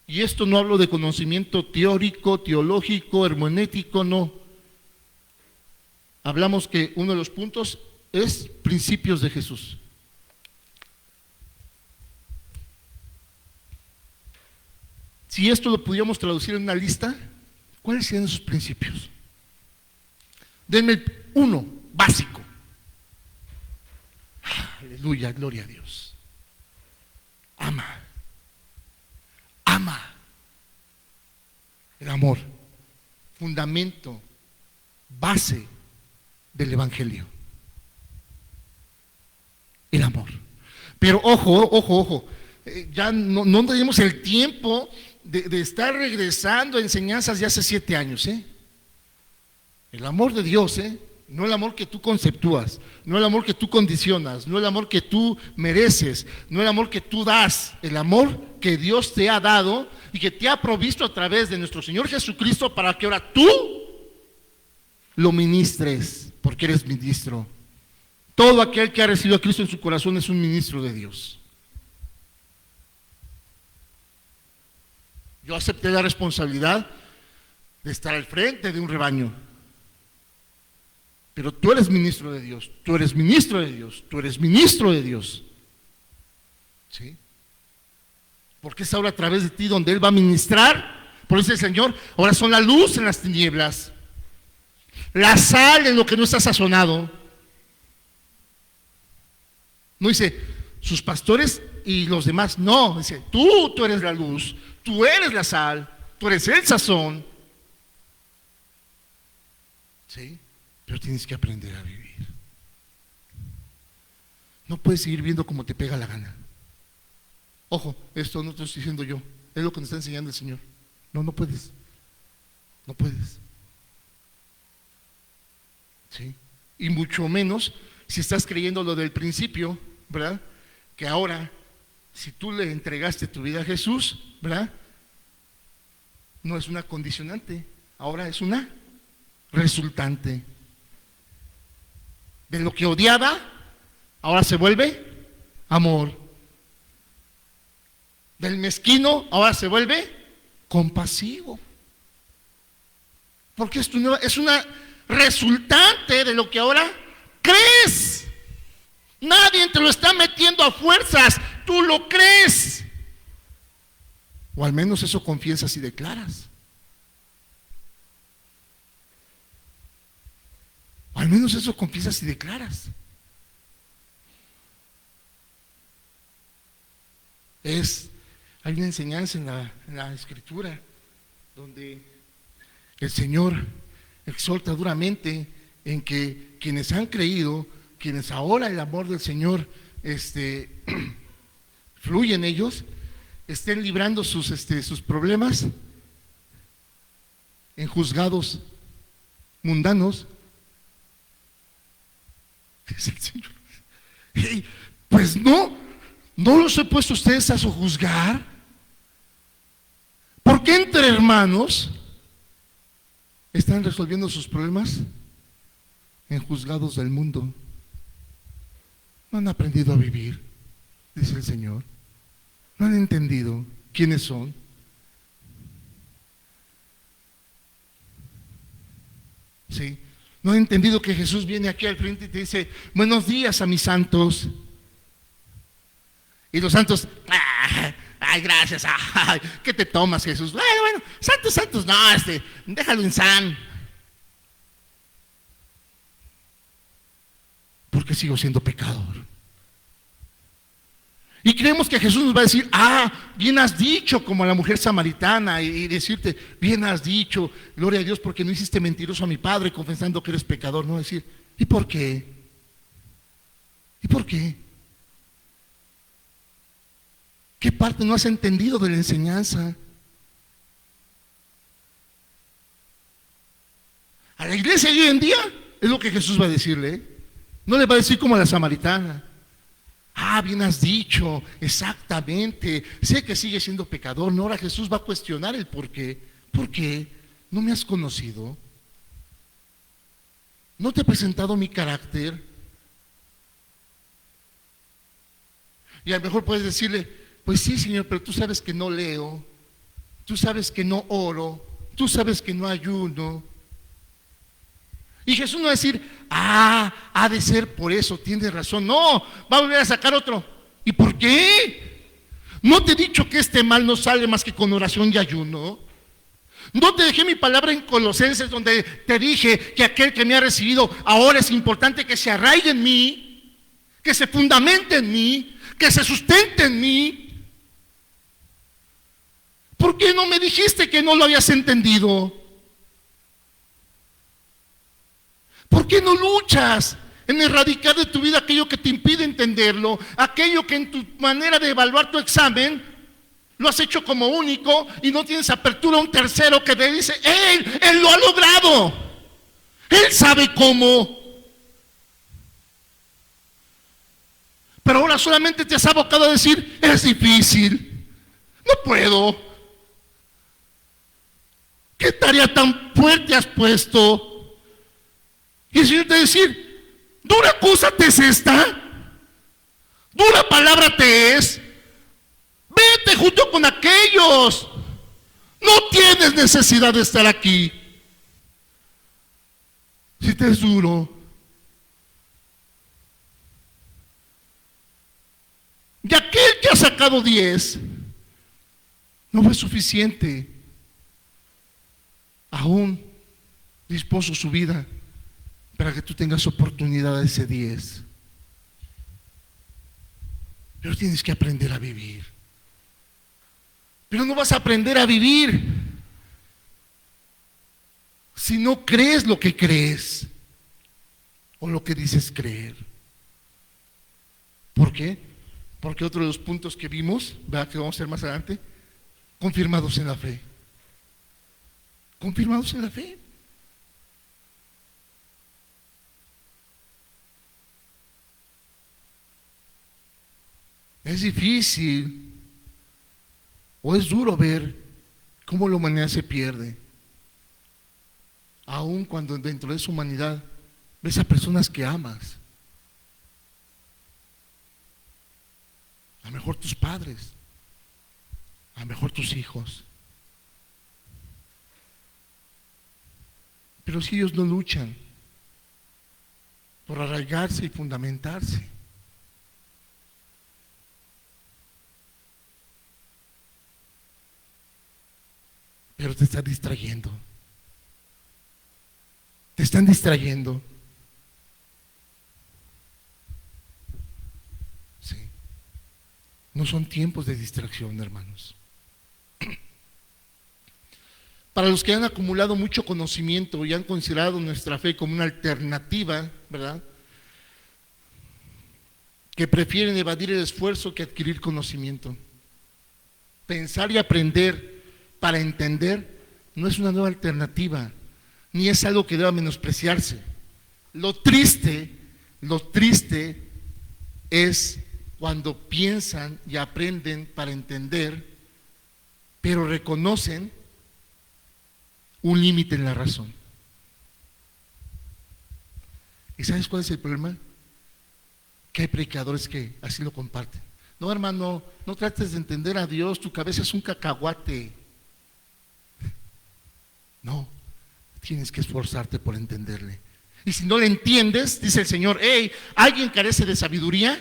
Y esto no hablo de conocimiento teórico, teológico, hermenéutico, no. Hablamos que uno de los puntos es principios de Jesús. Si esto lo pudiéramos traducir en una lista, ¿cuáles serían esos principios? Denme uno, básico. Aleluya, gloria a Dios. Ama. Ama. El amor, fundamento, base del Evangelio. El amor. Pero ojo, ya no tenemos el tiempo de estar regresando a enseñanzas de hace 7 años, El amor de Dios, no el amor que tú conceptúas, no el amor que tú condicionas, no el amor que tú mereces, no el amor que tú das, el amor que Dios te ha dado y que te ha provisto a través de nuestro Señor Jesucristo para que ahora tú lo ministres, porque eres ministro. Todo aquel que ha recibido a Cristo en su corazón es un ministro de Dios. Yo acepté la responsabilidad de estar al frente de un rebaño. Pero tú eres ministro de Dios, tú eres ministro de Dios, tú eres ministro de Dios. ¿Sí? Porque es ahora a través de ti donde Él va a ministrar. Por eso el Señor, ahora son la luz en las tinieblas, la sal en lo que no está sazonado. No dice sus pastores y los demás, no, dice tú eres la luz, tú eres la sal, tú eres el sazón. ¿Sí? Pero tienes que aprender a vivir. No puedes seguir viendo como te pega la gana. Ojo, esto no te estoy diciendo yo, es lo que nos está enseñando el Señor. No puedes. No puedes. ¿Sí? Y mucho menos si estás creyendo lo del principio, ¿verdad? Que ahora, si tú le entregaste tu vida a Jesús, ¿verdad? No es una condicionante, ahora es una resultante. De lo que odiaba, ahora se vuelve amor. Del mezquino, ahora se vuelve compasivo. Porque es una resultante de lo que ahora crees. Nadie te lo está metiendo a fuerzas, tú lo crees. O al menos eso confiesas y declaras. O al menos eso confiesas y declaras. Hay una enseñanza en la Escritura donde el Señor exhorta duramente en que quienes han creído, quienes ahora el amor del Señor fluye en ellos, estén librando sus problemas en juzgados mundanos. Dice el Señor. Hey, pues no los he puesto a ustedes a sojuzgar. ¿Por qué entre hermanos están resolviendo sus problemas en juzgados del mundo? No han aprendido a vivir, dice el Señor. No han entendido quiénes son. Sí. No han entendido que Jesús viene aquí al frente y te dice: buenos días a mis santos. Y los santos, ay, gracias, ay, ¿qué te tomas, Jesús? Bueno, santos, no, déjalo en san. Porque sigo siendo pecador. Y creemos que Jesús nos va a decir: bien has dicho, como a la mujer samaritana, y decirte: bien has dicho, gloria a Dios, porque no hiciste mentiroso a mi padre confesando que eres pecador. No decir: ¿y por qué? ¿Y por qué? ¿Qué parte no has entendido de la enseñanza? A la iglesia de hoy en día es lo que Jesús va a decirle. No le va a decir como a la samaritana: Ah, bien has dicho, exactamente. Sé que sigues siendo pecador. No, ahora Jesús va a cuestionar el por qué. ¿Por qué? ¿No me has conocido? ¿No te he presentado mi carácter? Y a lo mejor puedes decirle, pues sí, Señor, pero tú sabes que no leo, tú sabes que no oro, tú sabes que no ayuno. Y Jesús no va a decir, ha de ser por eso, tienes razón. No, va a volver a sacar otro. ¿Y por qué? ¿No te he dicho que este mal no sale más que con oración y ayuno? ¿No te dejé mi palabra en Colosenses, donde te dije que aquel que me ha recibido ahora es importante que se arraigue en mí, que se fundamente en mí, que se sustente en mí? ¿Por qué no me dijiste que no lo habías entendido? ¿Por qué no luchas en erradicar de tu vida aquello que te impide entenderlo? Aquello que en tu manera de evaluar tu examen lo has hecho como único y no tienes apertura a un tercero que te dice, él lo ha logrado, él sabe cómo. Pero ahora solamente te has abocado a decir, es difícil, no puedo. ¿Qué tarea tan fuerte has puesto? Y el Señor te va a decir, ¿dura cosa te es esta? ¿Dura palabra te es? Vete junto con aquellos. No tienes necesidad de estar aquí. Si te es duro. Y aquel que ha sacado 10 no fue suficiente. Aún dispuso su vida para que tú tengas oportunidad de ese 10. Pero tienes que aprender a vivir. Pero no vas a aprender a vivir si no crees lo que crees o lo que dices creer. ¿Por qué? Porque otro de los puntos que vimos, ¿verdad?, que vamos a hacer más adelante, confirmados en la fe. Confirmados en la fe. Es difícil o es duro ver cómo la humanidad se pierde, aun cuando dentro de su humanidad ves a personas que amas, a lo mejor tus padres, a lo mejor tus hijos, pero si ellos no luchan por arraigarse y fundamentarse, pero te están distrayendo. Te están distrayendo. Sí. No son tiempos de distracción, hermanos. Para los que han acumulado mucho conocimiento y han considerado nuestra fe como una alternativa, ¿verdad?, que prefieren evadir el esfuerzo que adquirir conocimiento. Pensar y aprender para entender no es una nueva alternativa, ni es algo que deba menospreciarse. Lo triste es cuando piensan y aprenden para entender, pero reconocen un límite en la razón. ¿Y sabes cuál es el problema? Que hay predicadores que así lo comparten. No, hermano, no trates de entender a Dios, tu cabeza es un cacahuate. No, tienes que esforzarte por entenderle. Y si no le entiendes, dice el Señor, ¿alguien carece de sabiduría?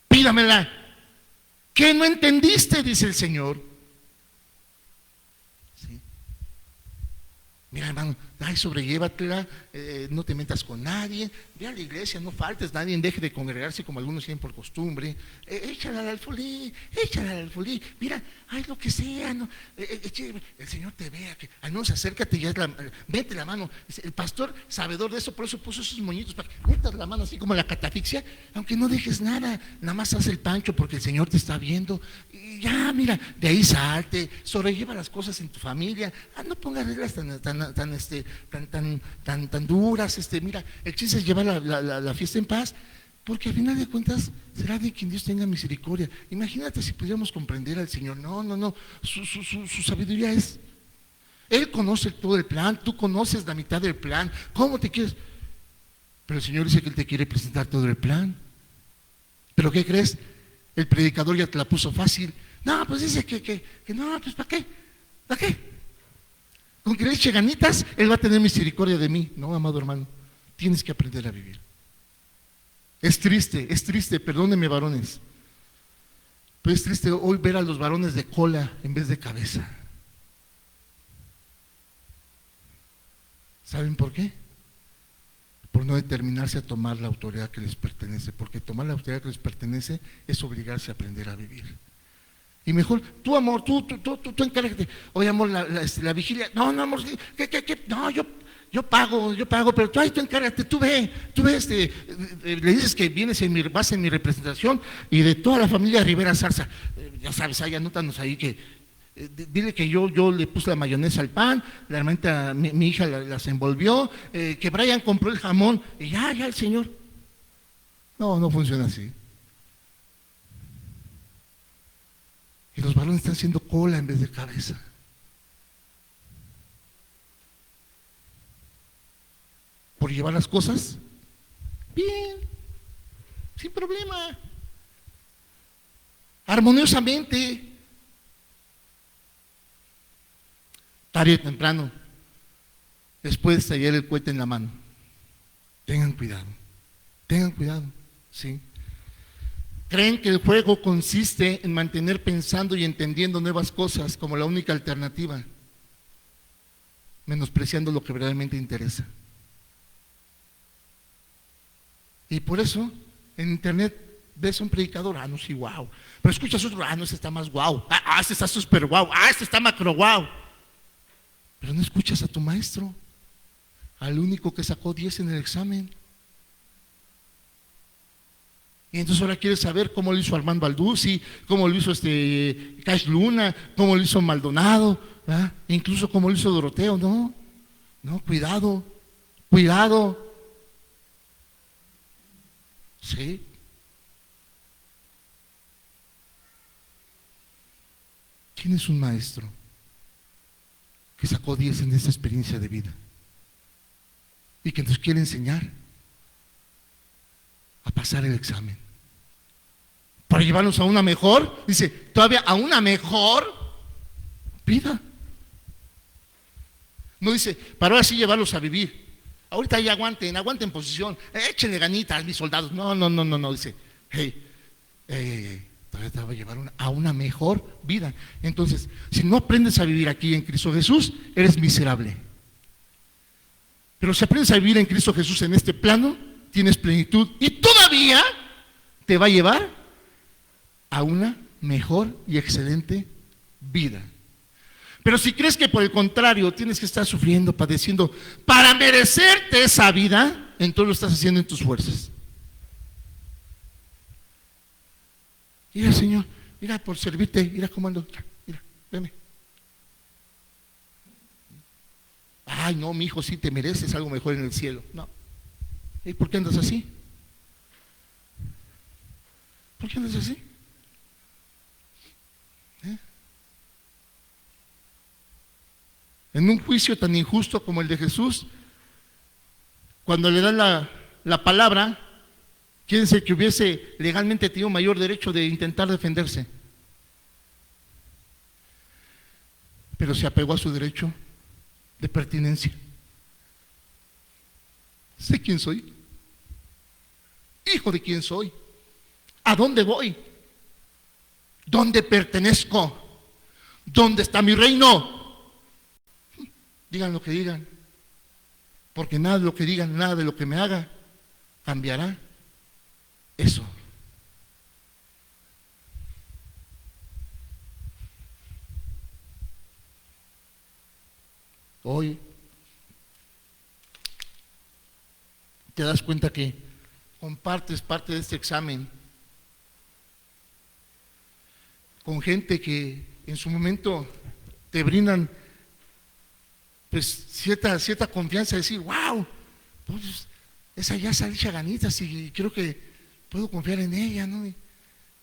Pídamela. ¿Qué no entendiste?, dice el Señor. ¿Sí? Mira, hermano, sobrellévatela, no te metas con nadie, ve a la iglesia, no faltes, nadie deje de congregarse como algunos tienen por costumbre, échala al alfolí, mira, haz lo que sea, no, el Señor te vea, que al menos acércate y mete la mano. El pastor, sabedor de eso, por eso puso esos moñitos para que metas la mano así como la catafixia, aunque no dejes nada, nada más haz el pancho porque el Señor te está viendo, y ya, mira, de ahí salte, sobrelleva las cosas en tu familia, no pongas reglas tan duras, mira, el chiste es llevar la fiesta en paz, Porque al final de cuentas será de quien Dios tenga misericordia. Imagínate si pudiéramos comprender al Señor. No, no, no. Su sabiduría es, Él conoce todo el plan, tú conoces la mitad del plan. ¿Cómo te quieres? Pero el Señor dice que Él te quiere presentar todo el plan. ¿Pero qué crees? El predicador ya te la puso fácil. No, pues dice que no, pues ¿para qué? ¿Para qué? Con que le eche ganitas, Él va a tener misericordia de mí. No, amado hermano, tienes que aprender a vivir. Es triste, perdónenme varones, pero es triste hoy ver a los varones de cola en vez de cabeza. ¿Saben por qué? Por no determinarse a tomar la autoridad que les pertenece, porque tomar la autoridad que les pertenece es obligarse a aprender a vivir. Y mejor, tú amor, tú encárgate. Oye amor, la vigilia, no amor, ¿qué? No, yo pago, pero tú encárgate, tú ve, le dices que vas en mi representación y de toda la familia Rivera Zarza, ya sabes, ahí anótanos ahí que, dile que yo le puse la mayonesa al pan, la hermanita, mi hija las envolvió, que Brian compró el jamón, y ya el Señor. No funciona así. Y los varones están haciendo cola en vez de cabeza. Por llevar las cosas bien, sin problema, armoniosamente, tarde o temprano, después de tallar el cohete en la mano. Tengan cuidado, ¿sí? Creen que el juego consiste en mantener pensando y entendiendo nuevas cosas como la única alternativa, menospreciando lo que verdaderamente interesa. Y por eso en internet ves a un predicador, no, sí, wow, pero escuchas otro, no, ese está más wow, este está súper wow, este está macro wow, pero no escuchas a tu maestro, al único que sacó 10 en el examen. Y entonces ahora quieres saber cómo lo hizo Armando Alduzzi, cómo lo hizo Cash Luna, cómo lo hizo Maldonado, ¿verdad? Incluso cómo lo hizo Doroteo. No, cuidado. Sí. ¿Quién es un maestro que sacó 10 en esa experiencia de vida y que nos quiere enseñar a pasar el examen para llevarnos a una mejor, dice, todavía a una mejor vida? No dice, para ahora sí llevarlos a vivir. Ahorita ya aguanten posición, échenle ganitas, mis soldados. No, dice, todavía te va a llevar a una mejor vida. Entonces, si no aprendes a vivir aquí en Cristo Jesús, eres miserable. Pero si aprendes a vivir en Cristo Jesús en este plano, tienes plenitud y todavía te va a llevar a una mejor y excelente vida. Pero si crees que por el contrario tienes que estar sufriendo, padeciendo para merecerte esa vida, entonces lo estás haciendo en tus fuerzas. Mira, Señor, mira por servirte, mira cómo ando, mira, veme. Ay, no, mi hijo, sí te mereces algo mejor en el cielo. No. ¿Y por qué andas así? ¿Por qué andas así? En un juicio tan injusto como el de Jesús, cuando le dan la palabra, ¿quién es el que hubiese legalmente tenido mayor derecho de intentar defenderse? Pero se apegó a su derecho de pertinencia. Sé quién soy, hijo de quién soy, a dónde voy, dónde pertenezco, dónde está mi reino. Digan lo que digan, porque nada de lo que digan, nada de lo que me haga cambiará eso. Hoy te das cuenta que compartes parte de este examen con gente que en su momento te brindan pues cierta confianza de decir, wow, pues esa ya sale ganitas y creo que puedo confiar en ella, ¿no?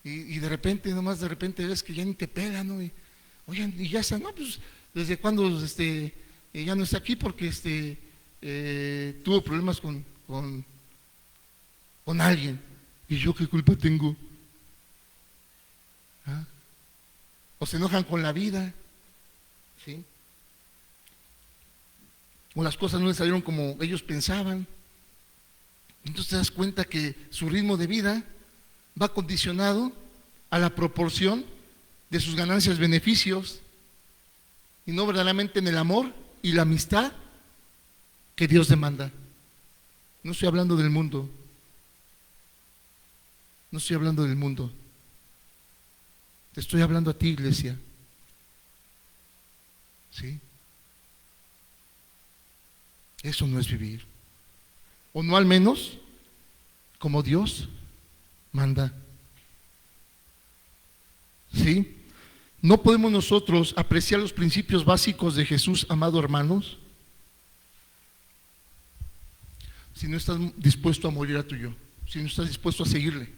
Y de repente, nomás de repente ves que ya ni te pela, ¿no? Oigan, y ya está, no, pues, ¿desde cuándo ya no está aquí? Porque tuvo problemas con alguien. ¿Y yo qué culpa tengo? ¿Ah? O se enojan con la vida, ¿sí? O las cosas no les salieron como ellos pensaban. Entonces te das cuenta que su ritmo de vida va condicionado a la proporción de sus ganancias, beneficios, y no verdaderamente en el amor y la amistad que Dios demanda. No estoy hablando del mundo. No estoy hablando del mundo. Te estoy hablando a ti, iglesia. ¿Sí? Eso no es vivir. O no al menos como Dios manda. ¿Sí? ¿No podemos nosotros apreciar los principios básicos de Jesús, amado hermanos? Si no estás dispuesto a morir a tu yo, si no estás dispuesto a seguirle.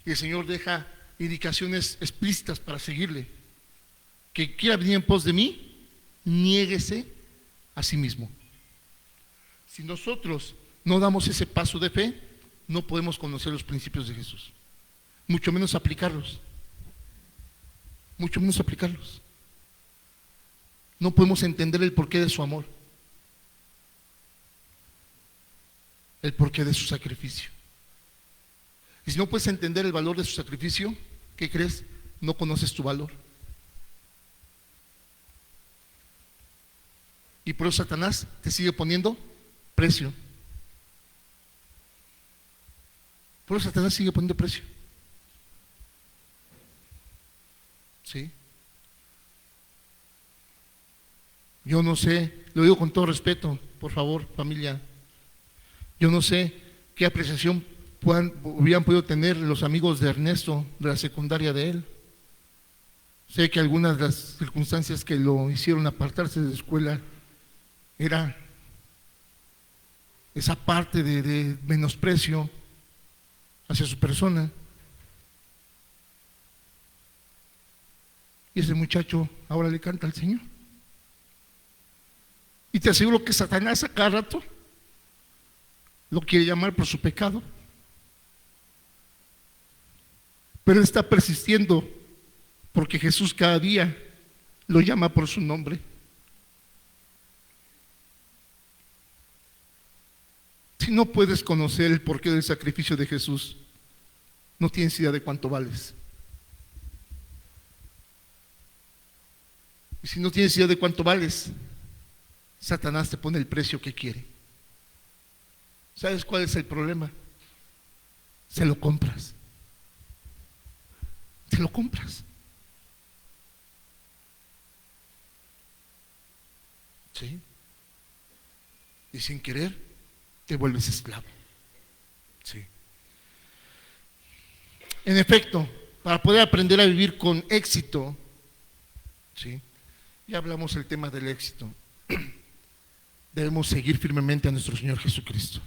Y el Señor deja indicaciones explícitas para seguirle. Que quiera venir en pos de mí, niéguese a sí mismo. Si nosotros no damos ese paso de fe, no podemos conocer los principios de Jesús, mucho menos aplicarlos. Mucho menos aplicarlos. No podemos entender el porqué de su amor, el porqué de su sacrificio. Y si no puedes entender el valor de su sacrificio, ¿qué crees? No conoces tu valor. Y por eso Satanás te sigue poniendo precio. Por eso Satanás sigue poniendo precio. ¿Sí? Yo no sé, lo digo con todo respeto, por favor, familia. Yo no sé qué apreciación hubieran podido tener los amigos de Ernesto de la secundaria de él. Sé que algunas de las circunstancias que lo hicieron apartarse de la escuela era esa parte de menosprecio hacia su persona. Y ese muchacho ahora le canta al Señor. Y te aseguro que Satanás a cada rato lo quiere llamar por su pecado. Pero él está persistiendo porque Jesús cada día lo llama por su nombre. Si no puedes conocer el porqué del sacrificio de Jesús, no tienes idea de cuánto vales. Y si no tienes idea de cuánto vales, Satanás te pone el precio que quiere. ¿Sabes cuál es el problema? Se lo compras. Se lo compras. ¿Sí? Y sin querer te vuelves esclavo. ¿Sí? En efecto, para poder aprender a vivir con éxito, ¿sí? Ya hablamos del tema del éxito. Debemos seguir firmemente a nuestro Señor Jesucristo.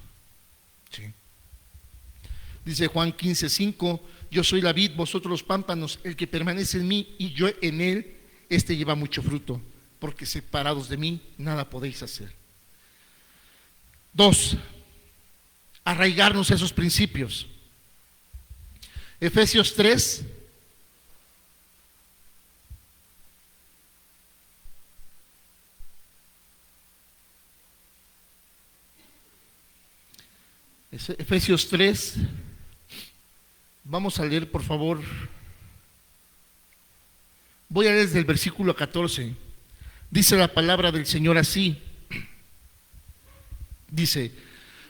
¿Sí? Dice Juan 15:5: yo soy la vid, vosotros los pámpanos, el que permanece en mí y yo en él, este lleva mucho fruto, porque separados de mí nada podéis hacer. 2. Arraigarnos a esos principios. Efesios 3. Efesios 3, vamos a leer por favor, voy a leer desde el versículo 14, dice la palabra del Señor así, dice: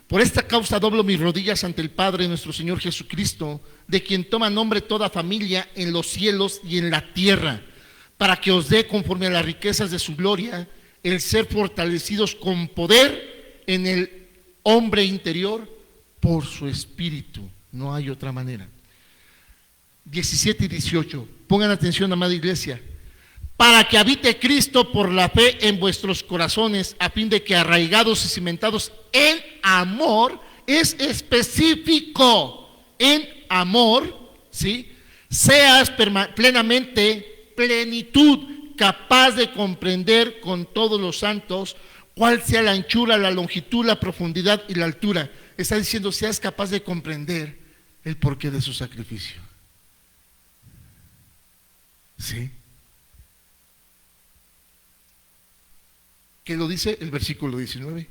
por esta causa doblo mis rodillas ante el Padre nuestro Señor Jesucristo, de quien toma nombre toda familia en los cielos y en la tierra, para que os dé conforme a las riquezas de su gloria, el ser fortalecidos con poder en el hombre interior, por su espíritu. No hay otra manera. 17 y 18. Pongan atención, amada iglesia. Para que habite Cristo por la fe en vuestros corazones, a fin de que arraigados y cimentados en amor, es específico. en amor, ¿sí? Seas plenamente, plenitud, capaz de comprender con todos los santos cuál sea la anchura, la longitud, la profundidad y la altura. Está diciendo, seas capaz de comprender el porqué de su sacrificio. ¿Sí? ¿Qué lo dice el versículo 19?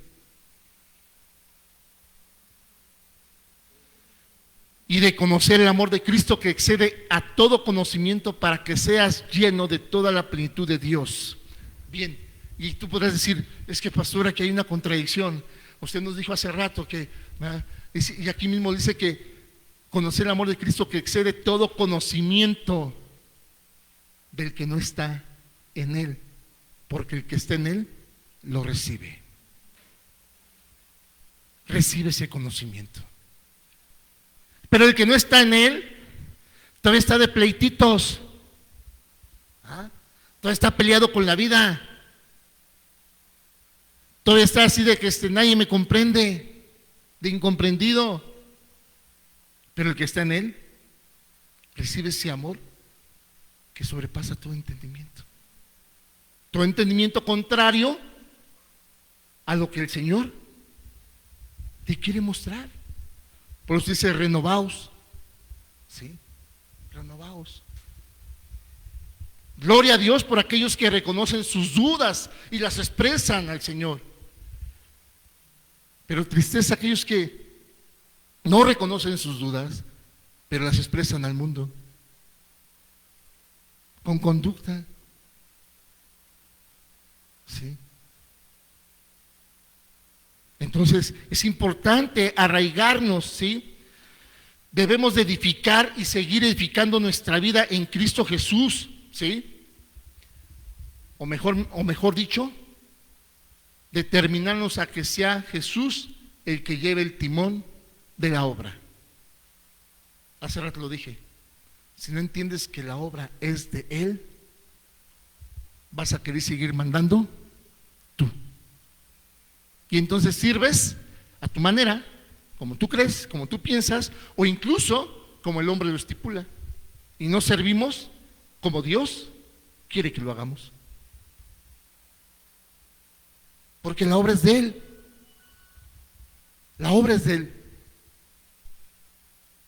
Y de conocer el amor de Cristo que excede a todo conocimiento, para que seas lleno de toda la plenitud de Dios. Bien, y tú podrás decir, es que pastor, aquí hay una contradicción. Usted nos dijo hace rato que, y aquí mismo dice que conocer el amor de Cristo que excede todo conocimiento del que no está en Él, porque el que está en Él lo recibe. Recibe ese conocimiento. Pero el que no está en Él todavía está de pleititos, todavía está peleado con la vida, todavía está así de que nadie me comprende, de incomprendido. Pero el que está en Él recibe ese amor que sobrepasa todo entendimiento contrario a lo que el Señor te quiere mostrar. Por eso dice renovaos, ¿sí? Renovaos. Gloria a Dios por aquellos que reconocen sus dudas y las expresan al Señor. Pero tristeza aquellos que no reconocen sus dudas, pero las expresan al mundo con conducta. ¿Sí? Entonces es importante arraigarnos, ¿sí? Debemos de edificar y seguir edificando nuestra vida en Cristo Jesús, ¿sí? O mejor dicho, determinarnos a que sea Jesús el que lleve el timón de la obra. Hace rato lo dije, si no entiendes que la obra es de Él, vas a querer seguir mandando tú. Y entonces sirves a tu manera, como tú crees, como tú piensas, o incluso como el hombre lo estipula. Y no servimos como Dios quiere que lo hagamos. Porque la obra es de Él. La obra es de Él.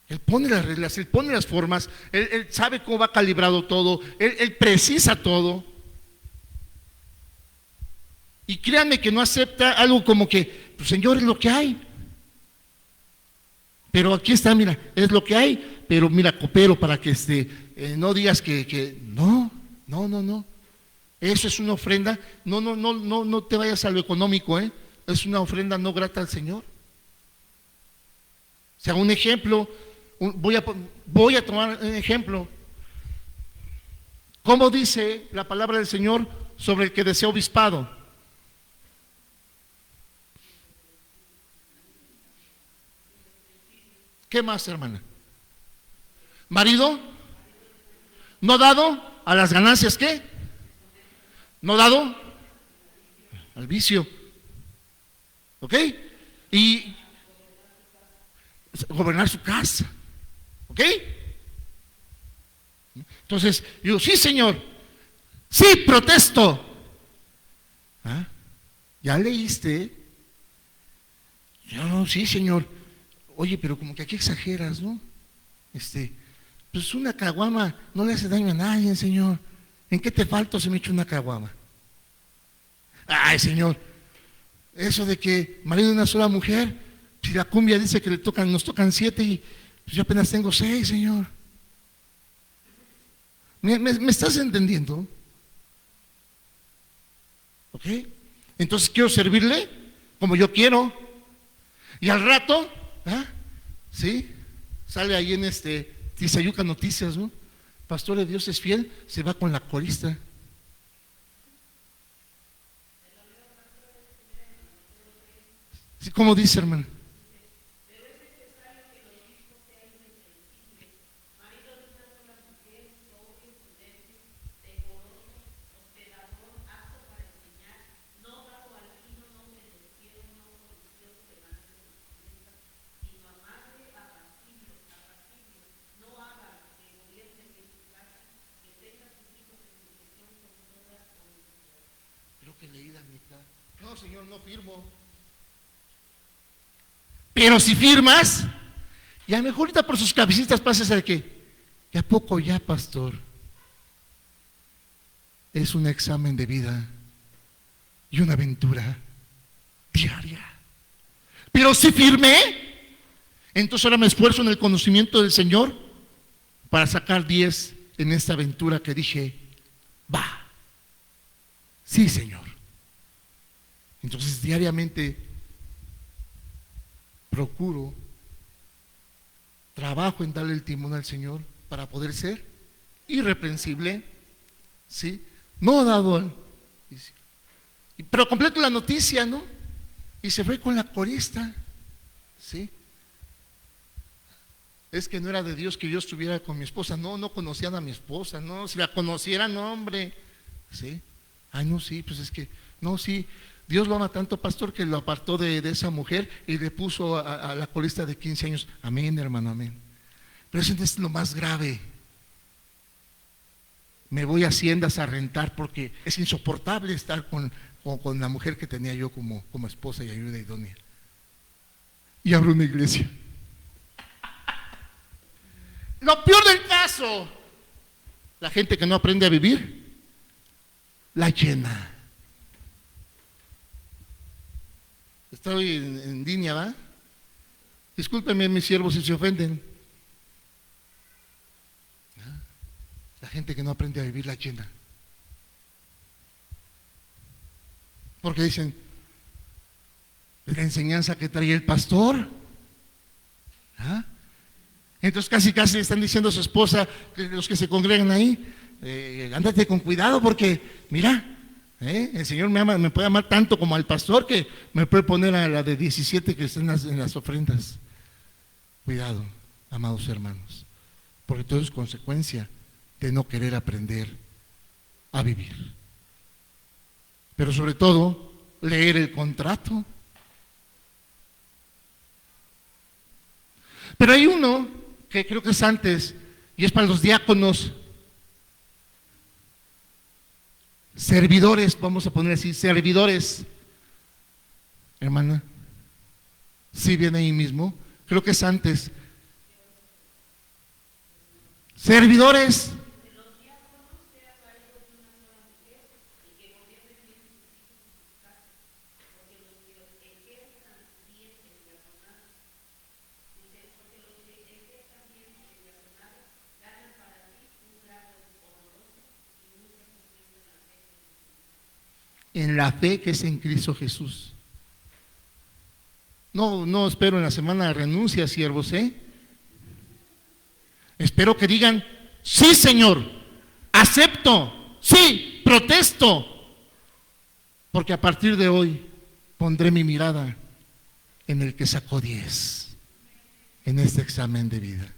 Él pone las reglas, Él pone las formas, Él sabe cómo va calibrado todo, Él precisa todo. Y créanme que no acepta algo como que, pues Señor, es lo que hay. Pero aquí está, mira, es lo que hay, pero mira, coopero para que no digas que no. Eso es una ofrenda, no te vayas a lo económico, es una ofrenda no grata al Señor. O sea, un ejemplo, voy a tomar un ejemplo. ¿Cómo dice la palabra del Señor sobre el que desea obispado? ¿Qué más, hermana? Marido, no dado a las ganancias, ¿qué? No dado al vicio, ¿ok? Y gobernar su casa, ¿ok? Entonces, yo, sí, Señor, sí, protesto. ¿Ya leíste? Yo, sí, Señor. Oye, pero como que aquí exageras, ¿no? Pues una caguama no le hace daño a nadie, Señor. ¿En qué te falta si me echo una caguama? Ay, Señor, eso de que marido de una sola mujer, si la cumbia dice que nos tocan 7 y pues yo apenas tengo 6, Señor. ¿Me estás entendiendo? ¿Ok? Entonces quiero servirle como yo quiero. Y al rato, ¿sí? Sale ahí en Tizayuca Noticias, ¿no? Pastor de Dios es fiel, se va con la corista. ¿Sí? ¿Cómo dice, hermano? No, Señor, no firmo. Pero si firmas, y a lo mejor ahorita por sus cabecitas pasa esa de que, ¿y a poco ya, pastor? Es un examen de vida y una aventura diaria. Pero si firmé, entonces ahora me esfuerzo en el conocimiento del Señor para sacar 10 en esta aventura que dije, va. Sí, Señor. Entonces diariamente procuro, trabajo en darle el timón al Señor para poder ser irreprensible, ¿sí? No dado, pero completo la noticia, ¿no? Y se fue con la corista, ¿sí? Es que no era de Dios que yo estuviera con mi esposa. No, no conocían a mi esposa, no, si la conocieran, no, hombre, ¿sí? Ay, no, sí, pues es que, no, sí, Dios lo ama tanto, pastor, que lo apartó de esa mujer y le puso a la corista de 15 años. Amén, hermano, amén. Pero eso es lo más grave. Me voy a haciendas a rentar porque es insoportable estar con la mujer que tenía yo como esposa y ayuda idónea. Y abro una iglesia. Lo peor del caso, la gente que no aprende a vivir, la llena. Estoy en línea, ¿va? Discúlpenme mis siervos si se ofenden. La gente que no aprende a vivir la llena. Porque dicen, la enseñanza que traía el pastor. ¿Ah? Entonces casi le están diciendo a su esposa, los que se congregan ahí, ándate con cuidado porque, mira, el Señor me ama, me puede amar tanto como al pastor que me puede poner a la de 17 que está en las ofrendas. Cuidado, amados hermanos, porque todo es consecuencia de no querer aprender a vivir. Pero sobre todo, leer el contrato. Pero hay uno que creo que es antes, y es para los diáconos, servidores, vamos a poner así, servidores. Hermana, si viene ahí mismo, creo que es antes. Servidores. En la fe que es en Cristo Jesús. No espero en la semana de renuncia, siervos, Espero que digan, sí, Señor, acepto, sí, protesto, porque a partir de hoy pondré mi mirada en el que sacó 10 en este examen de vida.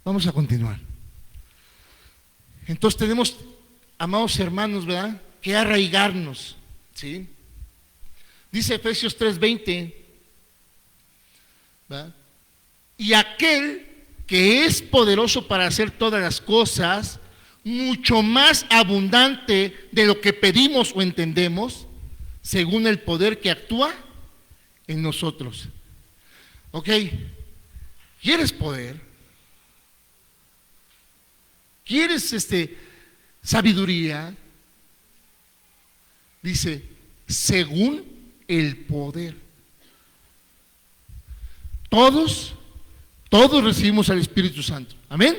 Vamos a continuar. Entonces tenemos, amados hermanos, ¿verdad?, que arraigarnos, ¿sí? Dice Efesios 3:20, ¿verdad? Y aquel que es poderoso para hacer todas las cosas, mucho más abundante de lo que pedimos o entendemos, según el poder que actúa en nosotros. Ok, ¿quieres poder? ¿Quieres sabiduría? Dice, según el poder. Todos recibimos al Espíritu Santo. Amén.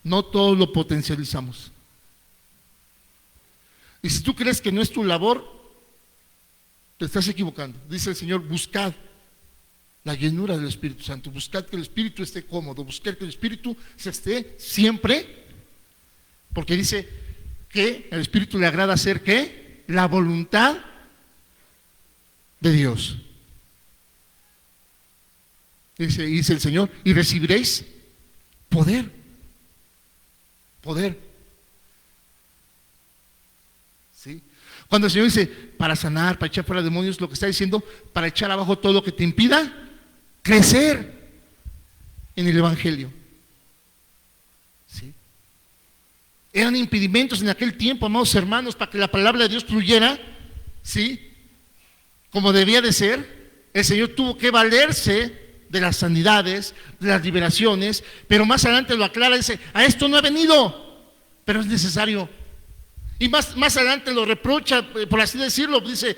No todos lo potencializamos. Y si tú crees que no es tu labor, te estás equivocando. Dice el Señor, buscad la llenura del Espíritu Santo, buscad que el Espíritu esté cómodo, buscad que el Espíritu se esté siempre, porque dice que al Espíritu le agrada hacer ¿qué? La voluntad de Dios. Dice el Señor, y recibiréis poder. ¿Sí? Cuando el Señor dice para sanar, para echar fuera demonios, lo que está diciendo, para echar abajo todo lo que te impida crecer en el Evangelio. ¿Sí? Eran impedimentos en aquel tiempo, amados hermanos, para que la palabra de Dios fluyera. ¿sí? Como debía de ser, el Señor tuvo que valerse de las sanidades, de las liberaciones, pero más adelante lo aclara, dice, a esto no he venido, pero es necesario. Y más adelante lo reprocha, por así decirlo, dice,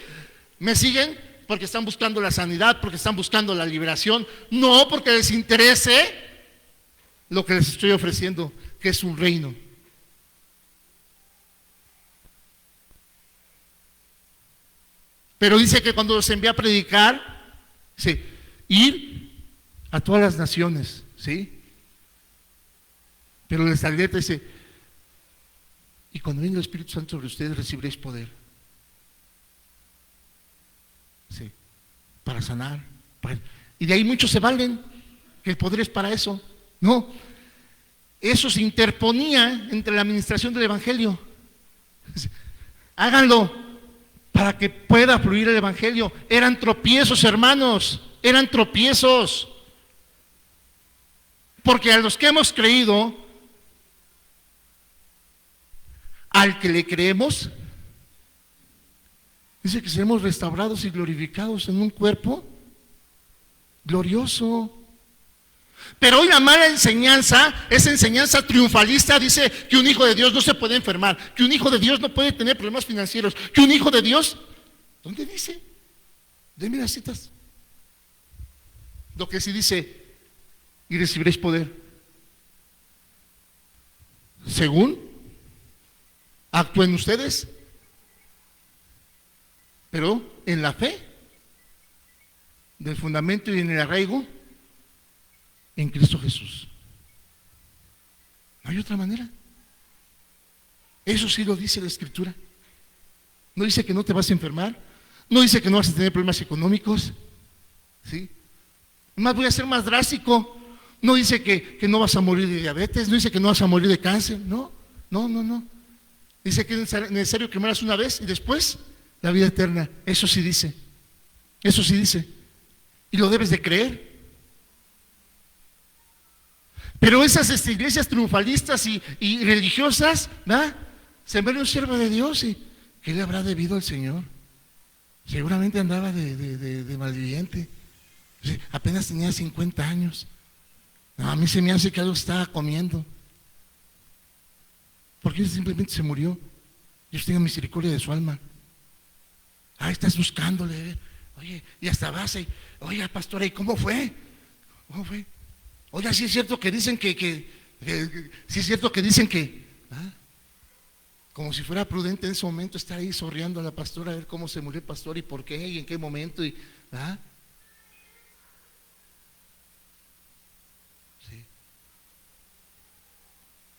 ¿me siguen? Porque están buscando la sanidad, porque están buscando la liberación, no porque les interese lo que les estoy ofreciendo, que es un reino. Pero dice que cuando los envía a predicar, dice, ir a todas las naciones, ¿sí? Pero les advierte, dice, y cuando venga el Espíritu Santo sobre ustedes recibiréis poder. Sí, para sanar. Y de ahí muchos se valen, que el poder es para eso. No, eso se interponía entre la administración del Evangelio. Háganlo para que pueda fluir el Evangelio. Eran tropiezos, hermanos, eran tropiezos. Porque a los que hemos creído, al que le creemos, dice que seremos restaurados y glorificados en un cuerpo glorioso. Pero hoy la mala enseñanza, esa enseñanza triunfalista, dice que un hijo de Dios no se puede enfermar, que un hijo de Dios no puede tener problemas financieros, que un hijo de Dios, ¿dónde dice? Deme las citas. Lo que sí dice, y recibiréis poder, según actúen ustedes, pero en la fe del fundamento y en el arraigo en Cristo Jesús. No hay otra manera. Eso sí lo dice la Escritura. No dice que no te vas a enfermar, no dice que no vas a tener problemas económicos, ¿sí? Más voy a ser más drástico. No dice que no vas a morir de diabetes, no dice que no vas a morir de cáncer, no. Dice que es necesario que mueras una vez y después la vida eterna. Eso sí dice. Eso sí dice. Y lo debes de creer. Pero esas iglesias triunfalistas y religiosas, ¿verdad? Se ven un siervo de Dios y ¿qué le habrá debido al Señor? Seguramente andaba de malviviente. Apenas tenía 50 años. No, a mí se me hace que algo estaba comiendo. Porque simplemente se murió. Dios tenga misericordia de su alma. Estás buscándole. Oye, y hasta vas y, oye, pastora, ¿y cómo fue? ¿Cómo fue? Oiga, sí es cierto que dicen sí es cierto que dicen que, como si fuera prudente en ese momento estar ahí sorreando a la pastora a ver cómo se murió el pastor y por qué y en qué momento y, sí.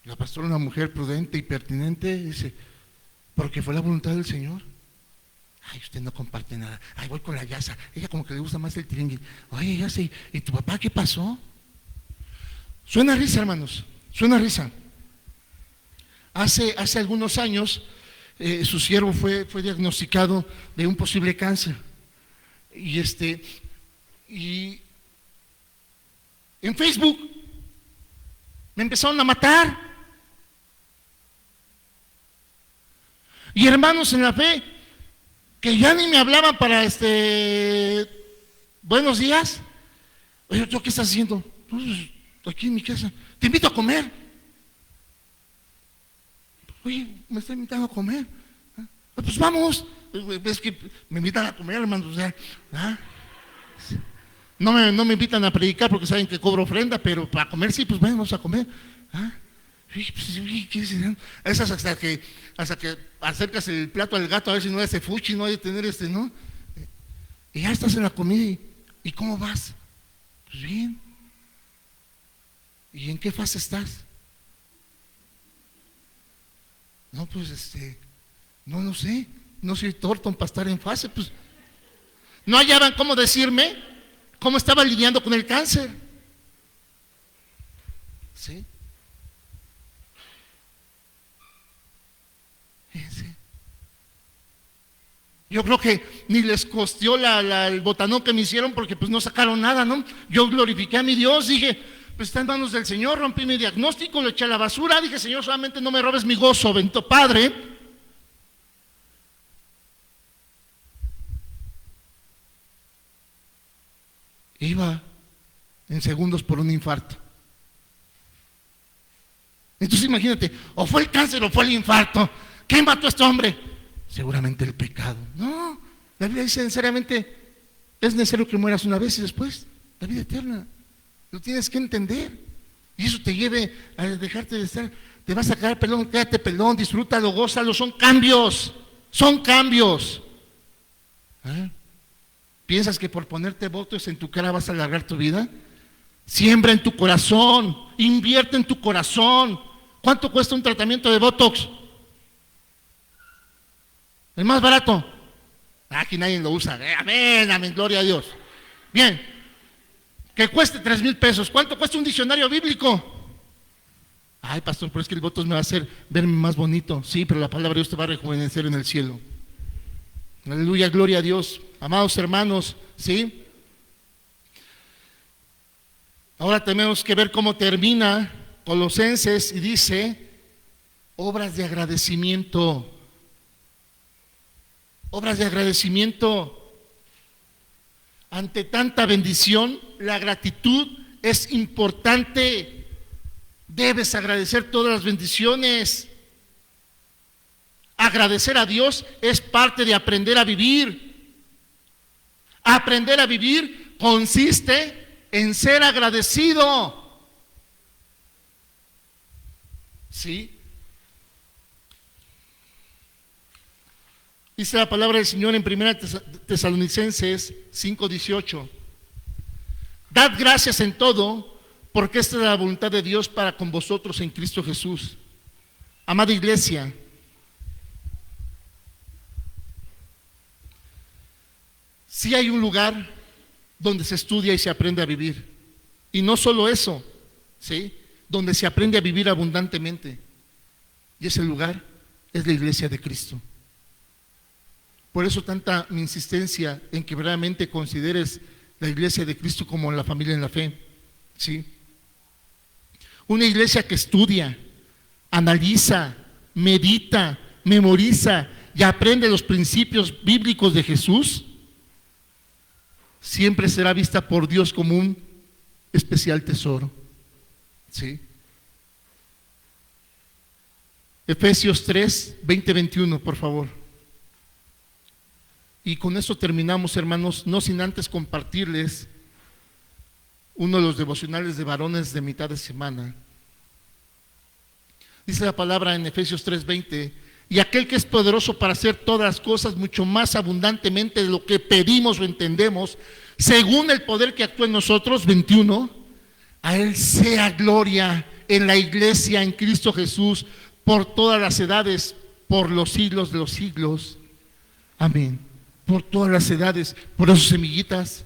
La pastora, una mujer prudente y pertinente, dice, porque fue la voluntad del Señor. Usted no comparte nada. Voy con la Yasa. Ella como que le gusta más el tiringui. Oye, Yasa, ¿y tu papá qué pasó? Suena risa, hermanos, suena risa. Hace algunos años, su siervo fue diagnosticado de un posible cáncer. Y en Facebook me empezaron a matar. Y hermanos en la fe, que ya ni me hablaban para buenos días. Oye, ¿tú qué estás haciendo? Pues, aquí en mi casa. Te invito a comer. Oye, me está invitando a comer. Pues vamos. Es que me invitan a comer, hermanos. O sea, no me invitan a predicar porque saben que cobro ofrenda, pero para comer sí, pues vamos a comer. Esas hasta que acercas el plato al gato a ver si no hace fuchi, no hay de tener ¿no? Y ya estás en la comida y ¿cómo vas? Pues bien. ¿Y en qué fase estás? No, pues no sé, no soy Thornton para estar en fase, pues no hallaban cómo decirme cómo estaba lidiando con el cáncer. ¿Sí? Fíjense. Yo creo que ni les costó el botanón que me hicieron porque pues no sacaron nada, ¿no? Yo glorifiqué a mi Dios, dije, pues está en manos del Señor, rompí mi diagnóstico, lo eché a la basura, dije, Señor, solamente no me robes mi gozo, bendito Padre. iba en segundos por un infarto. Entonces imagínate, o fue el cáncer o fue el infarto. ¿Quién mató a este hombre? Seguramente el pecado. No, la Biblia dice necesariamente, es necesario que mueras una vez y después la vida eterna. Lo tienes que entender. Y eso te lleve a dejarte de estar, te vas a quedar pelón, quédate pelón, disfrútalo, gózalo, son cambios. Son cambios. ¿Piensas que por ponerte botox en tu cara vas a alargar tu vida? Siembra en tu corazón, invierte en tu corazón. ¿Cuánto cuesta un tratamiento de botox? El más barato. Aquí nadie lo usa. Amén, amén, gloria a Dios. Bien, que cueste 3,000 pesos. ¿Cuánto cuesta un diccionario bíblico? Ay, pastor, pero es que el botox me va a hacer verme más bonito. Sí, pero la palabra de Dios te va a rejuvenecer en el cielo. Aleluya, gloria a Dios. Amados hermanos, ¿sí? Ahora tenemos que ver cómo termina Colosenses y dice, obras de agradecimiento. Obras de agradecimiento. Ante tanta bendición, la gratitud es importante. Debes agradecer todas las bendiciones. Agradecer a Dios es parte de aprender a vivir. Aprender a vivir consiste en ser agradecido. ¿Sí? Dice la palabra del Señor en 1 Tesalonicenses 5:18. Dad gracias en todo, porque esta es la voluntad de Dios para con vosotros en Cristo Jesús. Amada iglesia, sí hay un lugar donde se estudia y se aprende a vivir. Y no solo eso, ¿sí? Donde se aprende a vivir abundantemente. Y ese lugar es la iglesia de Cristo. Por eso tanta mi insistencia en que verdaderamente consideres la iglesia de Cristo como la familia en la fe, ¿sí? Una iglesia que estudia, analiza, medita, memoriza y aprende los principios bíblicos de Jesús, siempre será vista por Dios como un especial tesoro, ¿sí? Efesios 3, 20-21, por favor. Y con esto terminamos, hermanos, no sin antes compartirles uno de los devocionales de varones de mitad de semana. Dice la palabra en Efesios 3:20, y aquel que es poderoso para hacer todas las cosas mucho más abundantemente de lo que pedimos o entendemos, según el poder que actúa en nosotros, 21, a él sea gloria en la iglesia, en Cristo Jesús, por todas las edades, por los siglos de los siglos. Amén. Por todas las edades, por esas semillitas,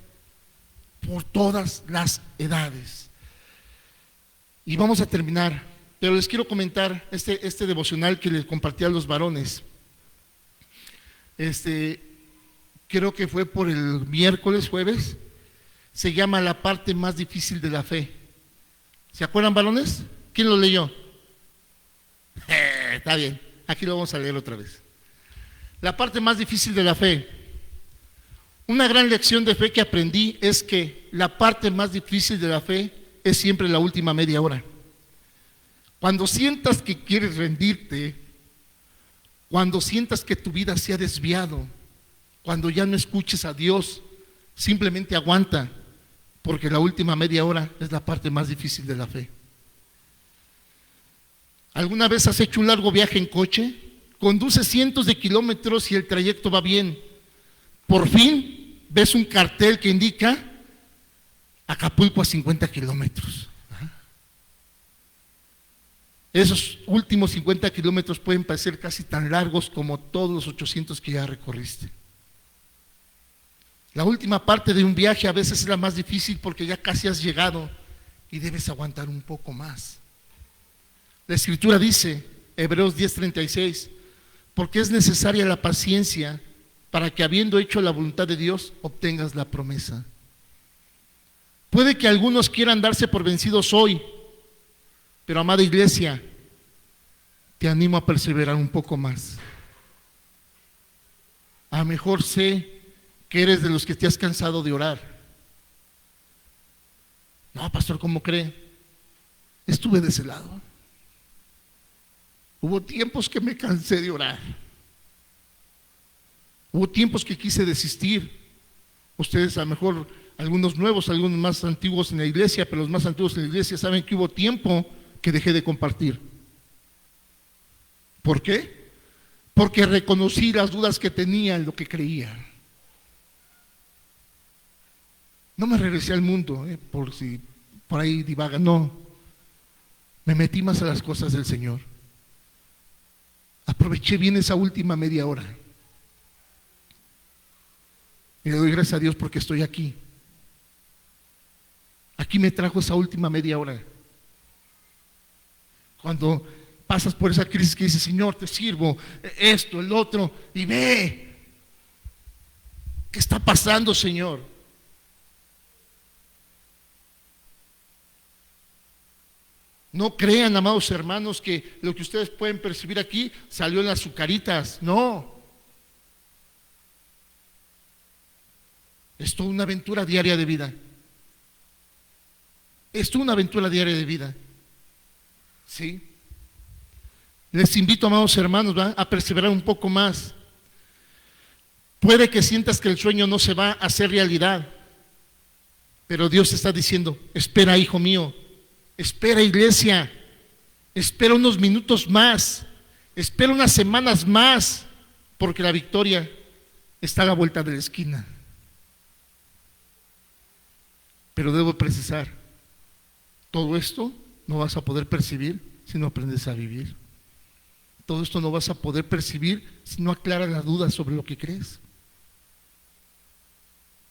por todas las edades. Y vamos a terminar, pero les quiero comentar este devocional que les compartí a los varones. Creo que fue por el miércoles, jueves. Se llama La parte más difícil de la fe. ¿Se acuerdan, varones? ¿Quién lo leyó? Está bien, aquí lo vamos a leer otra vez. La parte más difícil de la fe. Una gran lección de fe que aprendí es que la parte más difícil de la fe es siempre la última media hora. Cuando sientas que quieres rendirte, cuando sientas que tu vida se ha desviado, cuando ya no escuches a Dios, simplemente aguanta, porque la última media hora es la parte más difícil de la fe. ¿Alguna vez has hecho un largo viaje en coche? Conduces cientos de kilómetros y el trayecto va bien. Por fin ves un cartel que indica Acapulco a 50 kilómetros. Esos últimos 50 kilómetros pueden parecer casi tan largos como todos los 800 que ya recorriste. La última parte de un viaje a veces es la más difícil porque ya casi has llegado y debes aguantar un poco más. La Escritura dice, Hebreos 10:36, porque es necesaria la paciencia para que habiendo hecho la voluntad de Dios obtengas la promesa. Puede que algunos quieran darse por vencidos hoy, pero amada iglesia, te animo a perseverar un poco más. A lo mejor sé que eres de los que te has cansado de orar. No, pastor, ¿cómo cree? Estuve de ese lado. Hubo tiempos que me cansé de orar. Hubo tiempos que quise desistir. Ustedes a lo mejor, algunos nuevos, algunos más antiguos en la iglesia, pero los más antiguos en la iglesia saben que hubo tiempo que dejé de compartir. ¿Por qué? Porque reconocí las dudas que tenía en lo que creía. No me regresé al mundo, por si por ahí divaga, no. Me metí más a las cosas del Señor. Aproveché bien esa última media hora. Y le doy gracias a Dios porque estoy aquí. Aquí me trajo esa última media hora. Cuando pasas por esa crisis que dices, Señor, te sirvo, esto, el otro, y ve, ¿qué está pasando, Señor? No crean, amados hermanos, que lo que ustedes pueden percibir aquí salió en las azucaritas, no. Es toda una aventura diaria de vida. Es toda una aventura diaria de vida. ¿Sí? Les invito, amados hermanos, a perseverar un poco más. Puede que sientas que el sueño no se va a hacer realidad, pero Dios está diciendo, espera, hijo mío, espera, iglesia, espera unos minutos más, espera unas semanas más, porque la victoria está a la vuelta de la esquina. Pero debo precisar, todo esto no vas a poder percibir si no aprendes a vivir. Todo esto no vas a poder percibir si no aclaras la duda sobre lo que crees.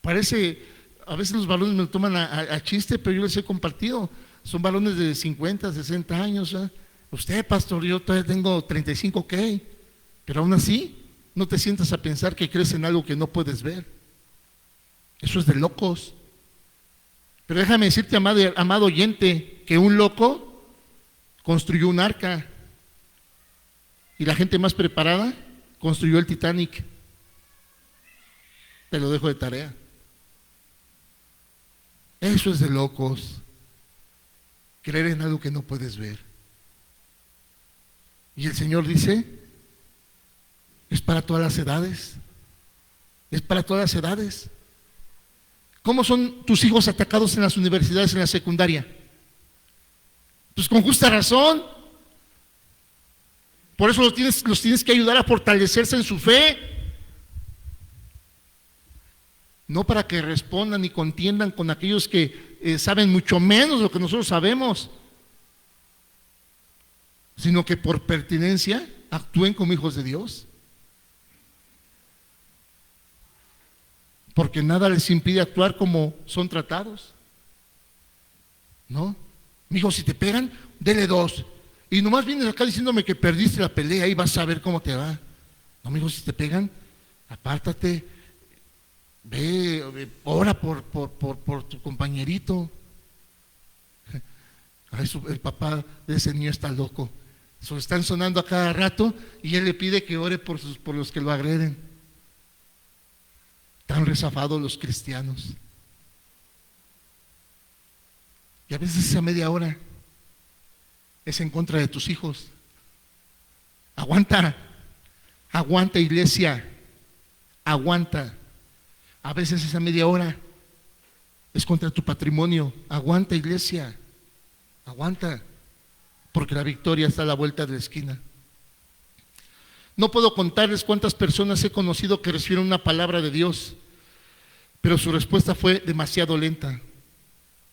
Parece, a veces los varones me lo toman a chiste, pero yo les he compartido. Son varones de 50, 60 años. ¿Eh? Usted, pastor, yo todavía tengo 35, ok. Pero aún así, no te sientas a pensar que crees en algo que no puedes ver. Eso es de locos. Pero déjame decirte, amado oyente, que un loco construyó un arca y la gente más preparada construyó el Titanic. Te lo dejo de tarea. Eso es de locos, creer en algo que no puedes ver. Y el Señor dice, es para todas las edades, es para todas las edades. ¿Cómo son tus hijos atacados en las universidades, en la secundaria? Pues con justa razón. Por eso los tienes que ayudar a fortalecerse en su fe. No para que respondan y contiendan con aquellos que saben mucho menos de lo que nosotros sabemos, sino que por pertinencia actúen como hijos de Dios. Porque nada les impide actuar como son tratados. ¿No? Mijo, si te pegan, dele 2. Y nomás vienes acá diciéndome que perdiste la pelea y vas a ver cómo te va. No, mijo, si te pegan, apártate, ve, ora por tu compañerito. Ay, el papá de ese niño está loco. Se están sonando a cada rato y él le pide que ore por los que lo agreden. Tan rezafados los cristianos. Y a veces esa media hora es en contra de tus hijos. Aguanta, aguanta, iglesia, aguanta. A veces esa media hora es contra tu patrimonio. Aguanta, iglesia, aguanta, porque la victoria está a la vuelta de la esquina. No puedo contarles cuántas personas he conocido que recibieron una palabra de Dios, pero su respuesta fue demasiado lenta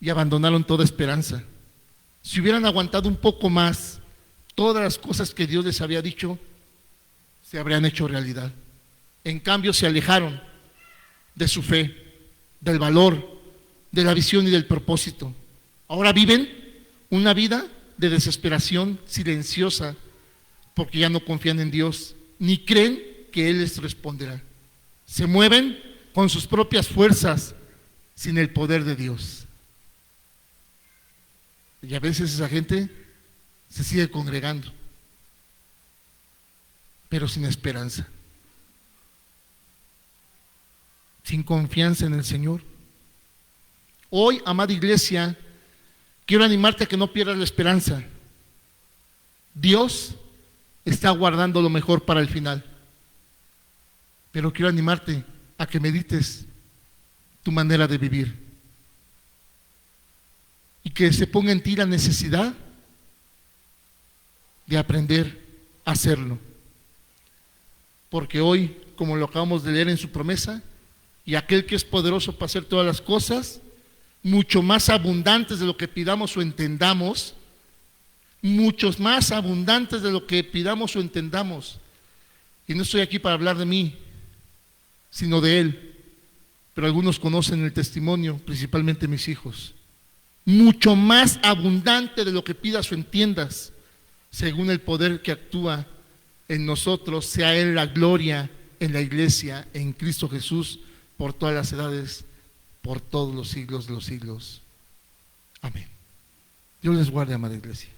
y abandonaron toda esperanza. Si hubieran aguantado un poco más, todas las cosas que Dios les había dicho se habrían hecho realidad. En cambio, se alejaron de su fe, del valor, de la visión y del propósito. Ahora viven una vida de desesperación silenciosa, porque ya no confían en Dios, ni creen que Él les responderá. Se mueven con sus propias fuerzas, sin el poder de Dios. Y a veces esa gente se sigue congregando, pero sin esperanza, sin confianza en el Señor. Hoy, amada iglesia, Quiero animarte a que no pierdas la esperanza. Dios está guardando lo mejor para el final. Pero quiero animarte a que medites tu manera de vivir y que se ponga en ti la necesidad de aprender a hacerlo. Porque hoy, como lo acabamos de leer en su promesa, y aquel que es poderoso para hacer todas las cosas, mucho más abundantes de lo que pidamos o entendamos, muchos más abundantes de lo que pidamos o entendamos. Y no estoy aquí para hablar de mí, sino de Él. Pero algunos conocen el testimonio, principalmente mis hijos. Mucho más abundante de lo que pidas o entiendas, según el poder que actúa en nosotros, sea Él la gloria en la iglesia, en Cristo Jesús, por todas las edades, por todos los siglos de los siglos. Amén. Dios les guarde, amada iglesia.